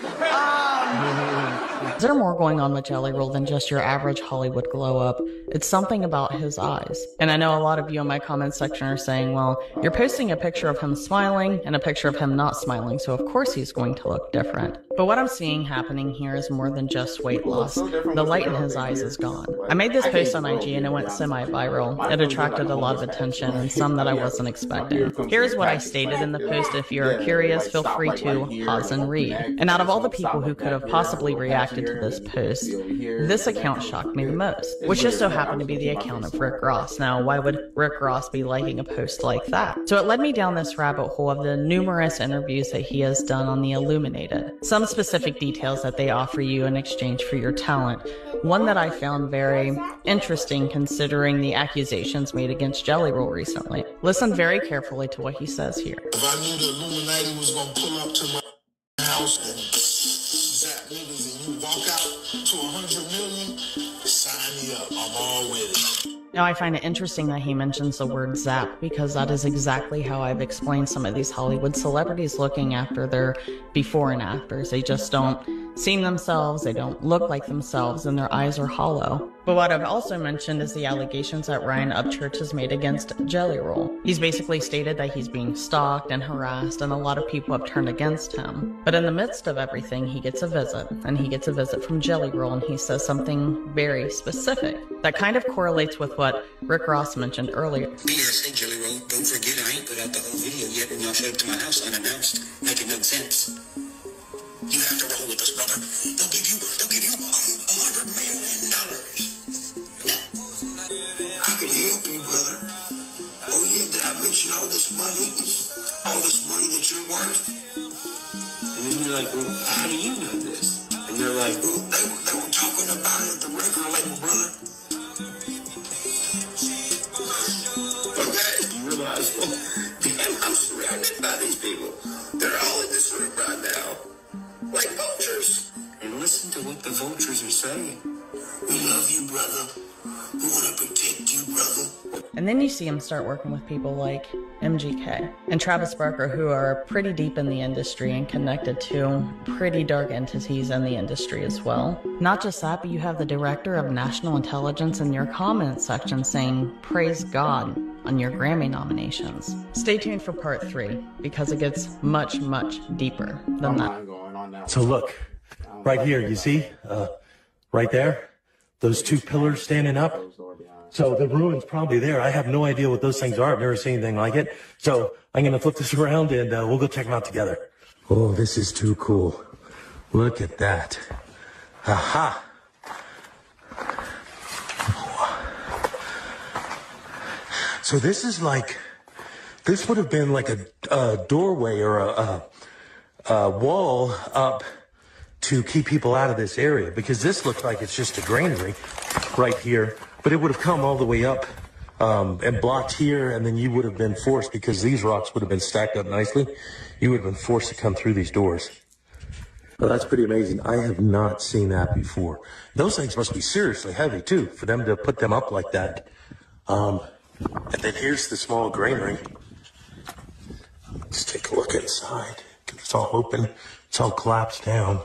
Speaker 17: Is there more going on with Jelly Roll than just your average Hollywood glow up? It's something about his eyes. And I know a lot of you in my comment section are saying, well, you're posting a picture of him smiling and a picture of him not smiling, so of course he's going to look different. But what I'm seeing happening here is more than just weight loss. The light in his eyes is gone. I made this post on IG and it went semi-viral. It attracted a lot of attention and some that I wasn't expecting. Here's what I stated in the post. If you're curious, feel free to pause and read. And out of all the people who could have possibly reacted to this post, this account shocked me the most, which just so happened to be the account of Rick Ross. Now, why would Rick Ross be liking a post like that? So it led me down this rabbit hole of the numerous interviews that he has done on the Illuminated. Some specific details that they offer you in exchange for your talent. One that I found very interesting considering the accusations made against Jelly Roll recently. Listen very carefully to what he says here.
Speaker 3: If I knew the Illuminati was gonna pull up to my house and zap niggas and you walk out to 100 million, sign me up. I'm all with it.
Speaker 17: Now, I find it interesting that he mentions the word zap because that is exactly how I've explained some of these Hollywood celebrities looking after their before and afters. They just don't seem themselves, they don't look like themselves, and their eyes are hollow. But what I've also mentioned is the allegations that Ryan Upchurch has made against Jelly Roll. He's basically stated that he's being stalked and harassed, and a lot of people have turned against him. But in the midst of everything, he gets a visit, and he gets a visit from Jelly Roll, and he says something very specific that kind of correlates with what Rick Ross mentioned earlier.
Speaker 3: P.S. Hey, Jelly Roll, don't forget I ain't put out the whole video yet, and y'all showed up to my house unannounced, making no sense. You have to roll with us, brother. They'll give you $100 million. I can help you, brother. Oh yeah, did I mention all this money that you're worth? And then you're like, well, how do you know this? And they're like, well, they were talking about it at the record label, brother. Okay, you realize, well, damn, I'm surrounded by these people. They're all in this room right now. Like vultures. And listen to what the vultures are saying. We love you, brother. We want to protect you, brother.
Speaker 17: And then you see him start working with people like MGK and Travis Barker, who are pretty deep in the industry and connected to pretty dark entities in the industry as well. Not just that, but you have the director of national intelligence in your comment section saying, praise God, on your Grammy nominations. Stay tuned for part 3 because it gets much, much deeper than that.
Speaker 18: So look, right here, you see, right there, those two pillars standing up. So the ruin's probably there. I have no idea what those things are. I've never seen anything like it. So I'm going to flip this around and we'll go check them out together. Oh, this is too cool. Look at that. Aha. So this is like, this would have been like a doorway or a wall up to keep people out of this area, because this looks like it's just a granary right here, but it would have come all the way up and blocked here, and then you would have been forced, because these rocks would have been stacked up nicely, you would have been forced to come through these doors. Well, that's pretty amazing. I have not seen that before. Those things must be seriously heavy too, for them to put them up like that. And then here's the small granary. Let's take a look inside. It's all open. It's all collapsed down.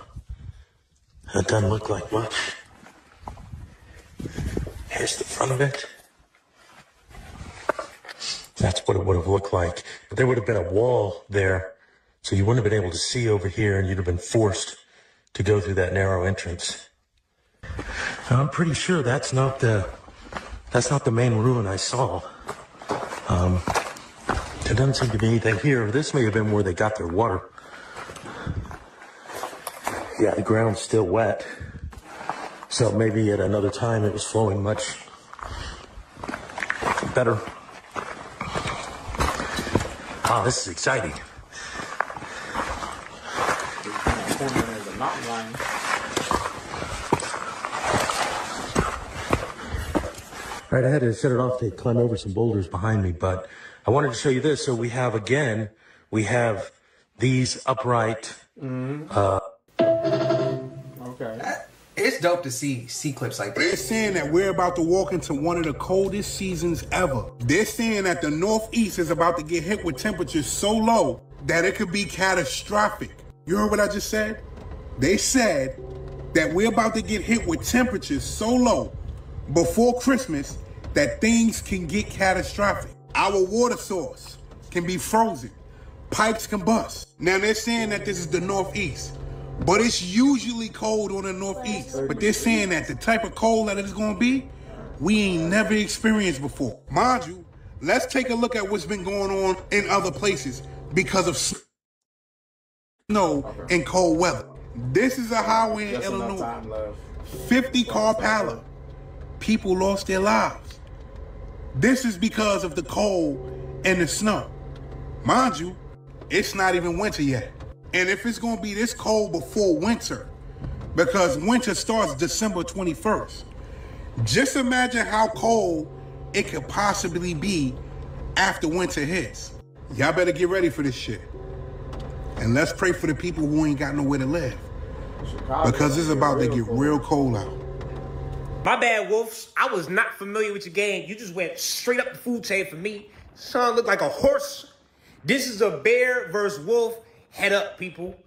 Speaker 18: It doesn't look like much. Here's the front of it. That's what it would have looked like. But there would have been a wall there, so you wouldn't have been able to see over here, and you'd have been forced to go through that narrow entrance. Now, I'm pretty sure that's not the main ruin I saw. There doesn't seem to be anything here. This may have been where they got their water. Yeah, the ground's still wet. So maybe at another time it was flowing much better. Wow, this is exciting. All right, I had to set it off to climb over some boulders behind me, but I wanted to show you this. So we have these upright,
Speaker 5: Okay. It's dope to see clips like that.
Speaker 19: They're saying that we're about to walk into one of the coldest seasons ever. They're saying that the Northeast is about to get hit with temperatures so low that it could be catastrophic. You heard what I just said? They said that we're about to get hit with temperatures so low before Christmas that things can get catastrophic. Our water source can be frozen. Pipes can bust. Now they're saying that this is the Northeast. But it's usually cold on the northeast. But they're saying that the type of cold that it's gonna be, we ain't never experienced before. Mind you, let's take a look at what's been going on in other places because of snow and cold weather. This is a highway in Illinois. 50-car pileup. People lost their lives. This is because of the cold and the snow. Mind you, it's not even winter yet. And if it's gonna be this cold before winter, because winter starts December 21st, just imagine how cold it could possibly be after winter hits. Y'all better get ready for this shit. And let's pray for the people who ain't got nowhere to live. Because it's about to get real cold out.
Speaker 2: My bad, Wolves. I was not familiar with your game. You just went straight up the food chain for me. Son looked like a horse. This is a bear versus wolf. Head up, people.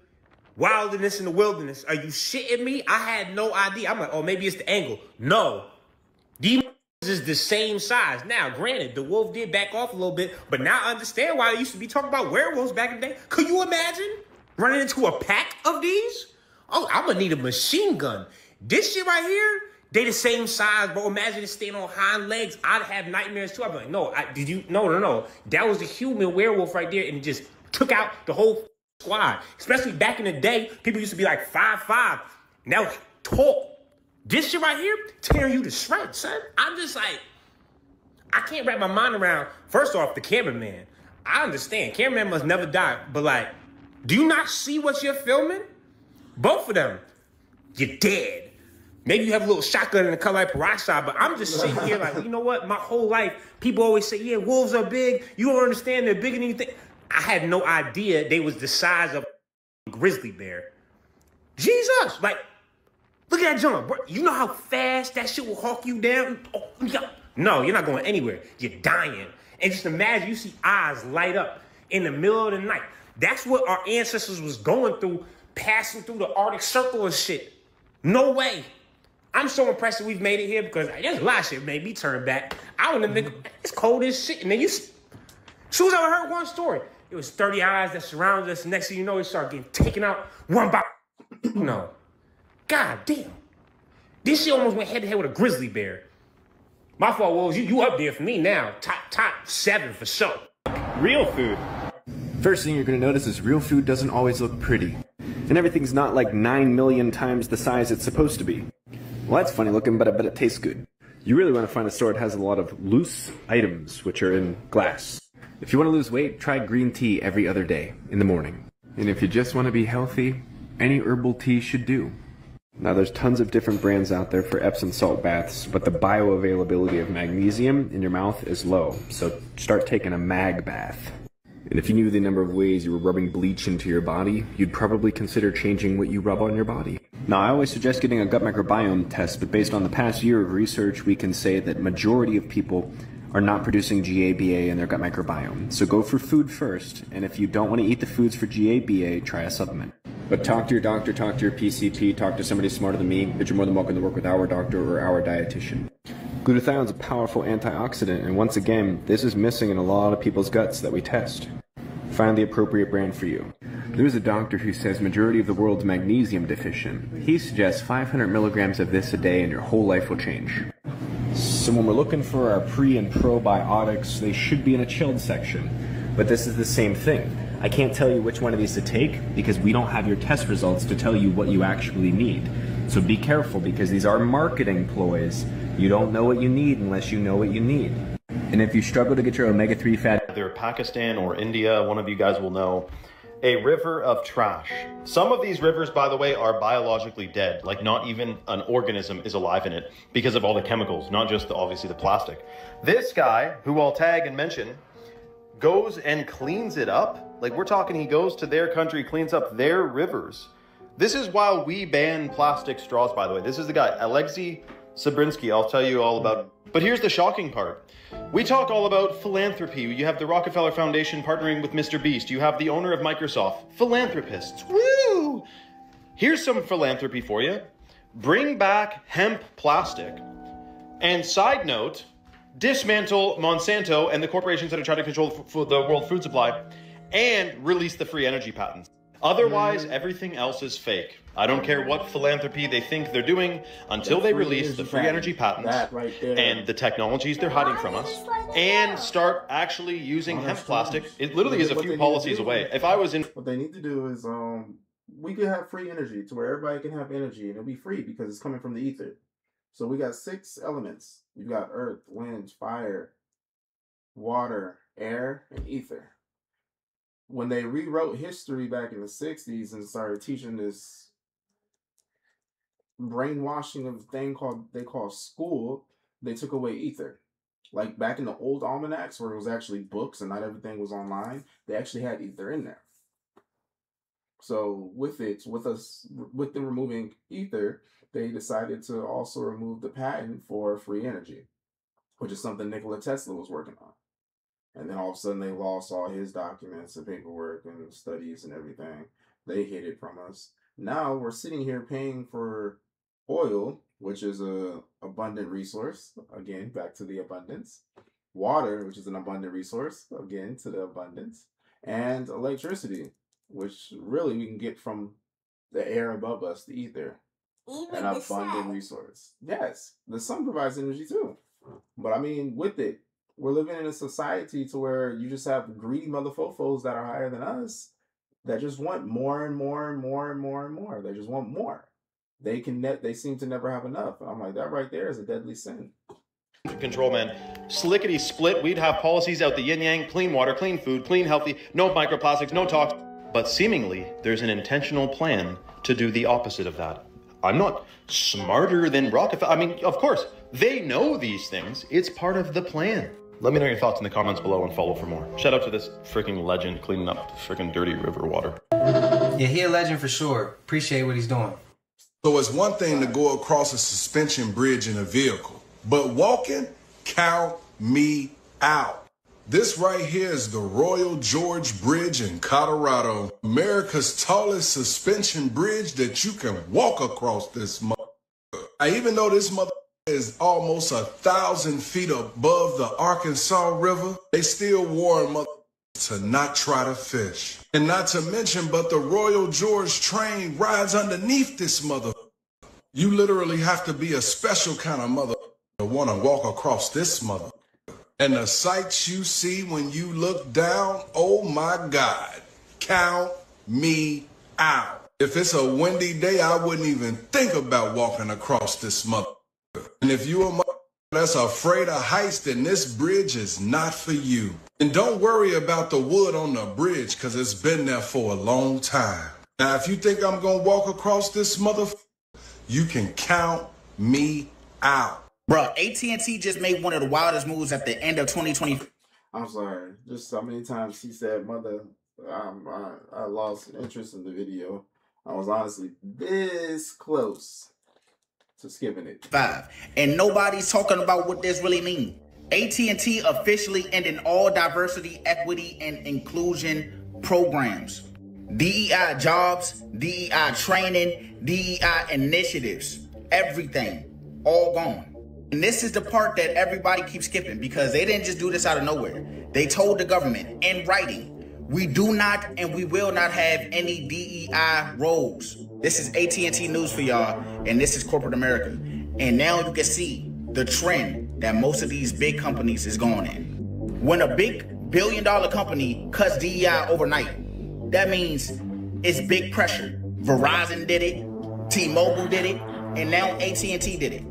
Speaker 2: Wilderness in the wilderness. Are you shitting me? I had no idea. I'm like, oh, maybe it's the angle. No. These is the same size. Now, granted, the wolf did back off a little bit, but now I understand why they used to be talking about werewolves back in the day. Could you imagine running into a pack of these? Oh, I'm gonna need a machine gun. This shit right here, they the same size, bro. Imagine it staying on hind legs. I'd have nightmares too. I'd be like, no, no. That was the human werewolf right there, and it just took out the whole squad. Especially back in the day, people used to be like 5'5". Now tall. This shit right here, tearing you to shreds, son. I'm just like, I can't wrap my mind around, first off, the cameraman. I understand, cameraman must never die, but like, do you not see what you're filming? Both of them, you're dead. Maybe you have a little shotgun in the color like Parashah, but I'm just sitting here like, you know what? My whole life, people always say, yeah, wolves are big. You don't understand, they're bigger than you think. I had no idea they was the size of a grizzly bear. Jesus, like, look at that jump, bro. You know how fast that shit will hawk you down? Oh, yeah. No, you're not going anywhere. You're dying. And just imagine you see eyes light up in the middle of the night. That's what our ancestors was going through, passing through the Arctic Circle and shit. No way. I'm so impressed that we've made it here because there's a lot of shit made me turn back. I wouldn't have been, it's cold as shit. And then as soon as I heard one story, it was 30 eyes that surrounded us. Next thing you know, it started getting taken out one by no. God damn. This shit almost went head to head with a grizzly bear. My fault, Wolves. You up there for me now. Top 7 for sure.
Speaker 4: Real food. First thing you're going to notice is real food doesn't always look pretty. And everything's not like 9 million times the size it's supposed to be. Well, that's funny looking, but I bet it tastes good. You really want to find a store that has a lot of loose items, which are in glass. If you want to lose weight, try green tea every other day in the morning. And if you just want to be healthy, any herbal tea should do. Now, there's tons of different brands out there for Epsom salt baths, but the bioavailability of magnesium in your mouth is low, so start taking a mag bath. And if you knew the number of ways you were rubbing bleach into your body, you'd probably consider changing what you rub on your body. Now, I always suggest getting a gut microbiome test, but based on the past year of research, we can say that majority of people are not producing GABA in their gut microbiome. So go for food first, and if you don't want to eat the foods for GABA, try a supplement. But talk to your doctor, talk to your PCP, talk to somebody smarter than me, but you're more than welcome to work with our doctor or our dietitian. Glutathione is a powerful antioxidant, and once again, this is missing in a lot of people's guts that we test. Find the appropriate brand for you. There's a doctor who says majority of the world's magnesium deficient. He suggests 500 milligrams of this a day and your whole life will change. So when we're looking for our pre and probiotics, they should be in a chilled section. But this is the same thing. I can't tell you which one of these to take because we don't have your test results to tell you what you actually need. So be careful because these are marketing ploys. You don't know what you need unless you know what you need. And if you struggle to get your omega-3 fat...
Speaker 13: Either Pakistan or India, one of you guys will know. A river of trash. Some of these rivers, by the way, are biologically dead. Like not even an organism is alive in it because of all the chemicals, not just obviously the plastic. This guy, who I'll tag and mention, goes and cleans it up. Like we're talking, he goes to their country, cleans up their rivers. This is while we ban plastic straws, by the way. This is the guy, Alexei Sabrinsky. I'll tell you all about it. But here's the shocking part. We talk all about philanthropy. You have the Rockefeller Foundation partnering with Mr. Beast. You have the owner of Microsoft. Philanthropists. Woo! Here's some philanthropy for you. Bring back hemp plastic. And side note, dismantle Monsanto and the corporations that are trying to control the world food supply and release the free energy patents. Otherwise, everything else is fake. I don't care what philanthropy they think they're doing until they release the free energy patents and the technologies they're hiding from us and start actually using hemp plastic. It literally is a few policies away. If I was in...
Speaker 1: What they need to do is, we could have free energy to where everybody can have energy and it'll be free because it's coming from the ether. So we got 6 elements. You've got earth, wind, fire, water, air, and ether. When they rewrote history back in the 60s and started teaching this brainwashing of a thing they call school, they took away ether. Like back in the old almanacs where it was actually books and not everything was online, they actually had ether in there. So with them removing ether, they decided to also remove the patent for free energy, which is something Nikola Tesla was working on. And then all of a sudden they lost all his documents and paperwork and studies and everything. They hid it from us. Now we're sitting here paying for oil, which is a abundant resource. Again, back to the abundance. Water, which is an abundant resource. Again, to the abundance. And electricity, which really we can get from the air above us, the ether. An abundant resource. Yes, the sun provides energy too. But I mean, with it, we're living in a society to where you just have greedy motherfuckers that are higher than us that just want more and more and more and more and more. They just want more. They seem to never have enough. And I'm like, that right there is a deadly sin.
Speaker 13: Control, man. Slickety split, we'd have policies out the yin yang, clean water, clean food, clean healthy, no microplastics, no toxins. But seemingly, there's an intentional plan to do the opposite of that. I'm not smarter than Rockefeller. I mean, of course, they know these things. It's part of the plan. Let me know your thoughts in the comments below and follow for more. Shout out to this freaking legend cleaning up the freaking dirty river water.
Speaker 5: Yeah, he a legend for sure. Appreciate what he's doing.
Speaker 20: So it's one thing to go across a suspension bridge in a vehicle, but walking, count me out. This right here is the Royal George Bridge in Colorado, America's tallest suspension bridge that you can walk across this mother. Even though this mother is almost 1,000 feet above the Arkansas River, they still warn mother to not try to fish. And not to mention, but the Royal George train rides underneath this mother. You literally have to be a special kind of mother to want to walk across this mother. And the sights you see when you look down, oh my God, count me out. If it's a windy day, I wouldn't even think about walking across this mother. And if you a mother that's afraid of heights, then this bridge is not for you. And don't worry about the wood on the bridge, because it's been there for a long time. Now, if you think I'm going to walk across this mother, you can count me out.
Speaker 21: Bro, AT&T just made one of the wildest moves at the end of 2020.
Speaker 1: I'm sorry. Just so many times he said, mother, I lost interest in the video. I was honestly this close to skipping it.
Speaker 21: 5. And nobody's talking about what this really means. AT&T officially ending all diversity, equity, and inclusion programs. DEI jobs, DEI training, DEI initiatives. Everything. All gone. And this is the part that everybody keeps skipping because they didn't just do this out of nowhere. They told the government in writing, we do not and we will not have any DEI roles. This is AT&T news for y'all, and this is corporate America. And now you can see the trend that most of these big companies is going in. When a big billion-dollar company cuts DEI overnight, that means it's big pressure. Verizon did it, T-Mobile did it, and now AT&T did it.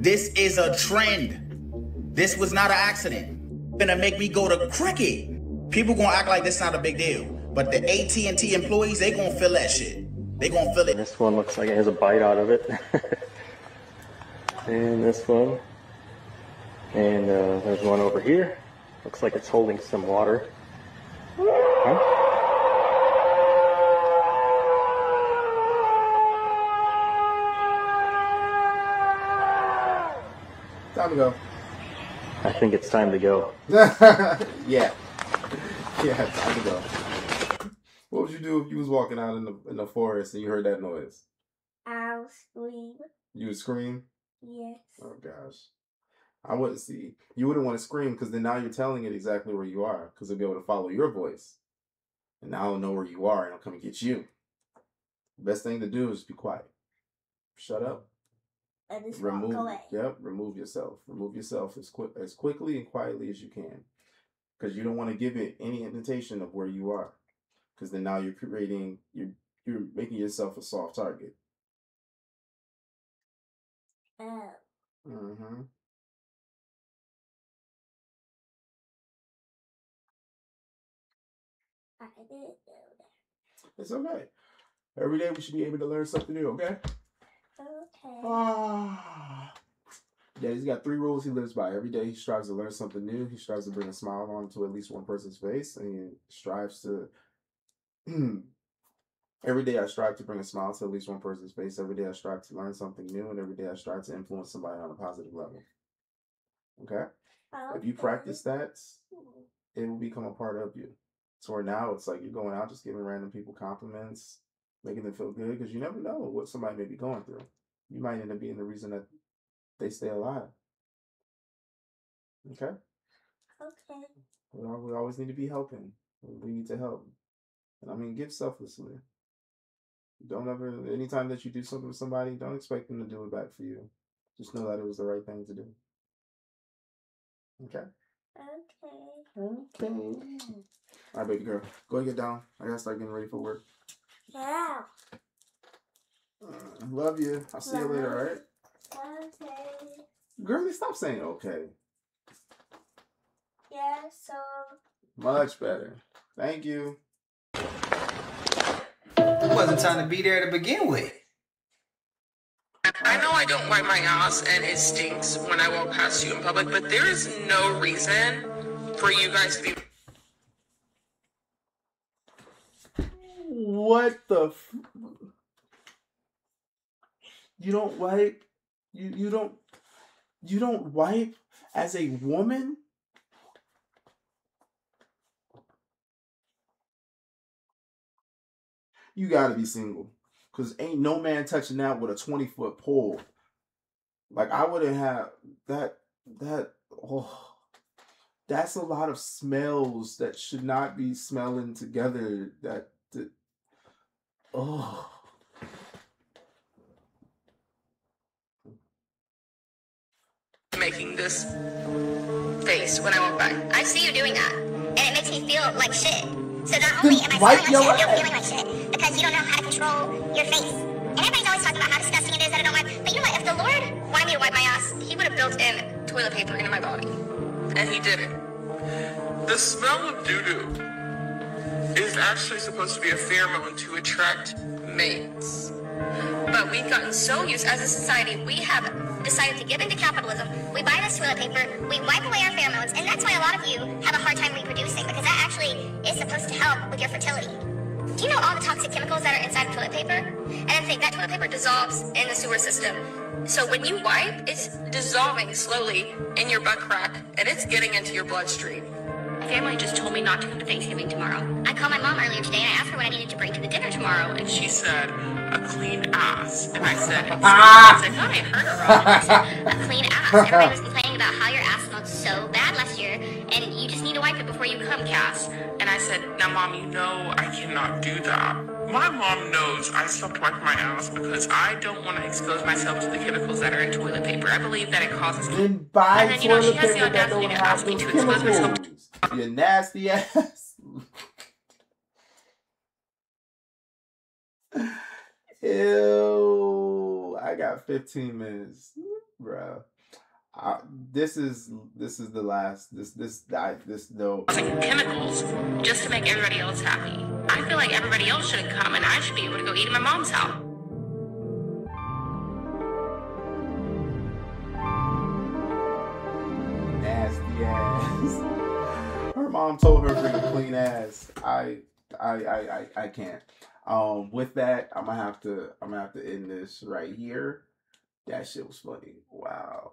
Speaker 21: This is a trend. This was not an accident. Gonna make me go to cricket. People gonna act like this not a big deal, but the AT&T employees, they gonna feel that shit. They gonna feel it.
Speaker 22: This one looks like it has a bite out of it. And this one. And there's one over here. Looks like it's holding some water. Huh?
Speaker 1: Time to go.
Speaker 22: I think it's time to go.
Speaker 1: Yeah. Yeah, time to go. What would you do if you was walking out in the forest and you heard that noise?
Speaker 9: I'll scream.
Speaker 1: You would scream?
Speaker 9: Yes.
Speaker 1: Oh gosh. I wouldn't see. You wouldn't want to scream because then now you're telling it exactly where you are because it'll be able to follow your voice. And now it'll know where you are and it'll come and get you. Best thing to do is be quiet. Shut up.
Speaker 9: And just
Speaker 1: Remove.
Speaker 9: walk away.
Speaker 1: Yep. Remove yourself. Remove yourself as quickly and quietly as you can, because you don't want to give it any indication of where you are, because then now you're making yourself a soft target. Mm-hmm.
Speaker 9: I didn't know that.
Speaker 1: It's okay. Every day we should be able to learn something new, okay?
Speaker 9: Okay.
Speaker 1: Daddy's got 3 rules he lives by. Every day he strives to learn something new. He strives to bring a smile onto at least one person's face. And he strives to... Every day I strive to bring a smile to at least one person's face. Every day I strive to learn something new. And every day I strive to influence somebody on a positive level. Okay? If you practice that, it will become a part of you. So where now it's like you're going out just giving random people compliments, making them feel good, because you never know what somebody may be going through. You might end up being the reason that they stay alive. Okay?
Speaker 9: Okay.
Speaker 1: We always need to be helping. We need to help. And I mean, give selflessly. Don't ever, anytime that you do something for somebody, don't expect them to do it back for you. Just know that it was the right thing to do. Okay?
Speaker 9: Okay.
Speaker 1: All right, baby girl. Go get down. I gotta start getting ready for work.
Speaker 9: Yeah.
Speaker 1: Love you. I'll see you later, all right?
Speaker 9: Okay.
Speaker 1: Girlie, stop saying okay.
Speaker 9: Yeah, so...
Speaker 1: Much better. Thank you.
Speaker 5: It wasn't time to be there to begin with.
Speaker 6: I know I don't wipe my ass and it stinks when I walk past you in public, but there is no reason for you guys to be...
Speaker 1: What the You don't wipe? You don't wipe as a woman? You gotta be single. Because ain't no man touching that with a 20-foot pole. Like, I wouldn't have that's a lot of smells that should not be smelling together.
Speaker 6: Making this face when I walk by.
Speaker 7: I see you doing that, and it makes me feel like shit. So not only am I feeling like shit, I'm feeling like shit because you don't know how to control your face. And everybody's always talking about how disgusting it is that I don't wipe. But you know what? If the Lord wanted me to wipe my ass,
Speaker 6: He would have built in toilet paper into my body. And He didn't. The smell of doo-doo is actually supposed to be a pheromone to attract mates. But we've gotten so used, as a society, we have decided to give into capitalism. We buy this toilet paper, we wipe away our pheromones, and that's why a lot of you have a hard time reproducing, because that actually is supposed to help with your fertility. Do you know all the toxic chemicals that are inside of toilet paper? And I think that toilet paper dissolves in the sewer system. So when you wipe, it's dissolving slowly in your butt crack, and it's getting into your bloodstream.
Speaker 7: My family just told me not to come to Thanksgiving tomorrow. I called my mom earlier today and I asked her what I needed to bring to the dinner tomorrow, and
Speaker 6: She said, a clean ass. And I said, I thought I heard her wrong.
Speaker 7: I said, a clean ass. Everybody was complaining about how your ass smelled so bad last year, and you just need to wipe it before you come, Cass.
Speaker 6: And I said, now Mom, you know I cannot do that. My mom knows I stopped wiping my ass because I don't want to expose myself to the chemicals that are in toilet paper. I believe that it causes...
Speaker 1: And buy
Speaker 6: and then, you know, she
Speaker 1: toilet
Speaker 6: has the
Speaker 1: paper that
Speaker 6: audacity
Speaker 1: don't
Speaker 6: to
Speaker 1: have
Speaker 6: ask me
Speaker 1: those
Speaker 6: to expose myself to...
Speaker 1: chemicals. You nasty ass. Ew. I got 15 minutes, bro. This is the last. No
Speaker 6: chemicals just to make everybody else happy. I feel like everybody else shouldn't come, and I should be able to go eat at my mom's house.
Speaker 1: Nasty ass. Her mom told her to bring a clean ass. I can't. With that, I'm gonna have to end this right here. That shit was funny. Wow.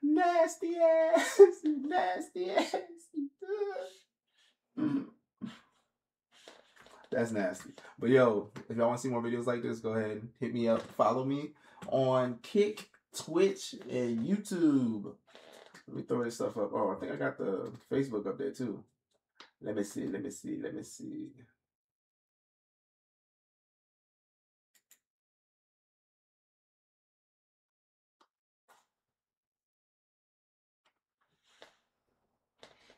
Speaker 1: Nasty ass. Nasty ass. That's nasty. But yo, if y'all want to see more videos like this, go ahead and hit me up. Follow me on Kick, Twitch, and YouTube. Let me throw this stuff up. Oh, I think I got the Facebook up there too. Let me see.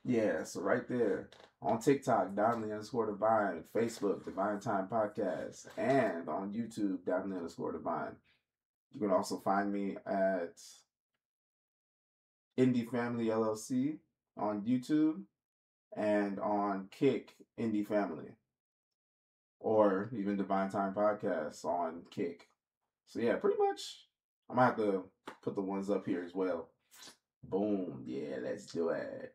Speaker 1: Yeah, so right there on TikTok, Donnelly_Divine, Facebook, Divine Time Podcast, and on YouTube, Donnelly_Divine. You can also find me at Indie Family LLC on YouTube and on Kick Indie Family, or even Divine Time Podcast on Kick. So yeah, pretty much I'm gonna have to put the ones up here as well. Boom. Yeah, let's do it.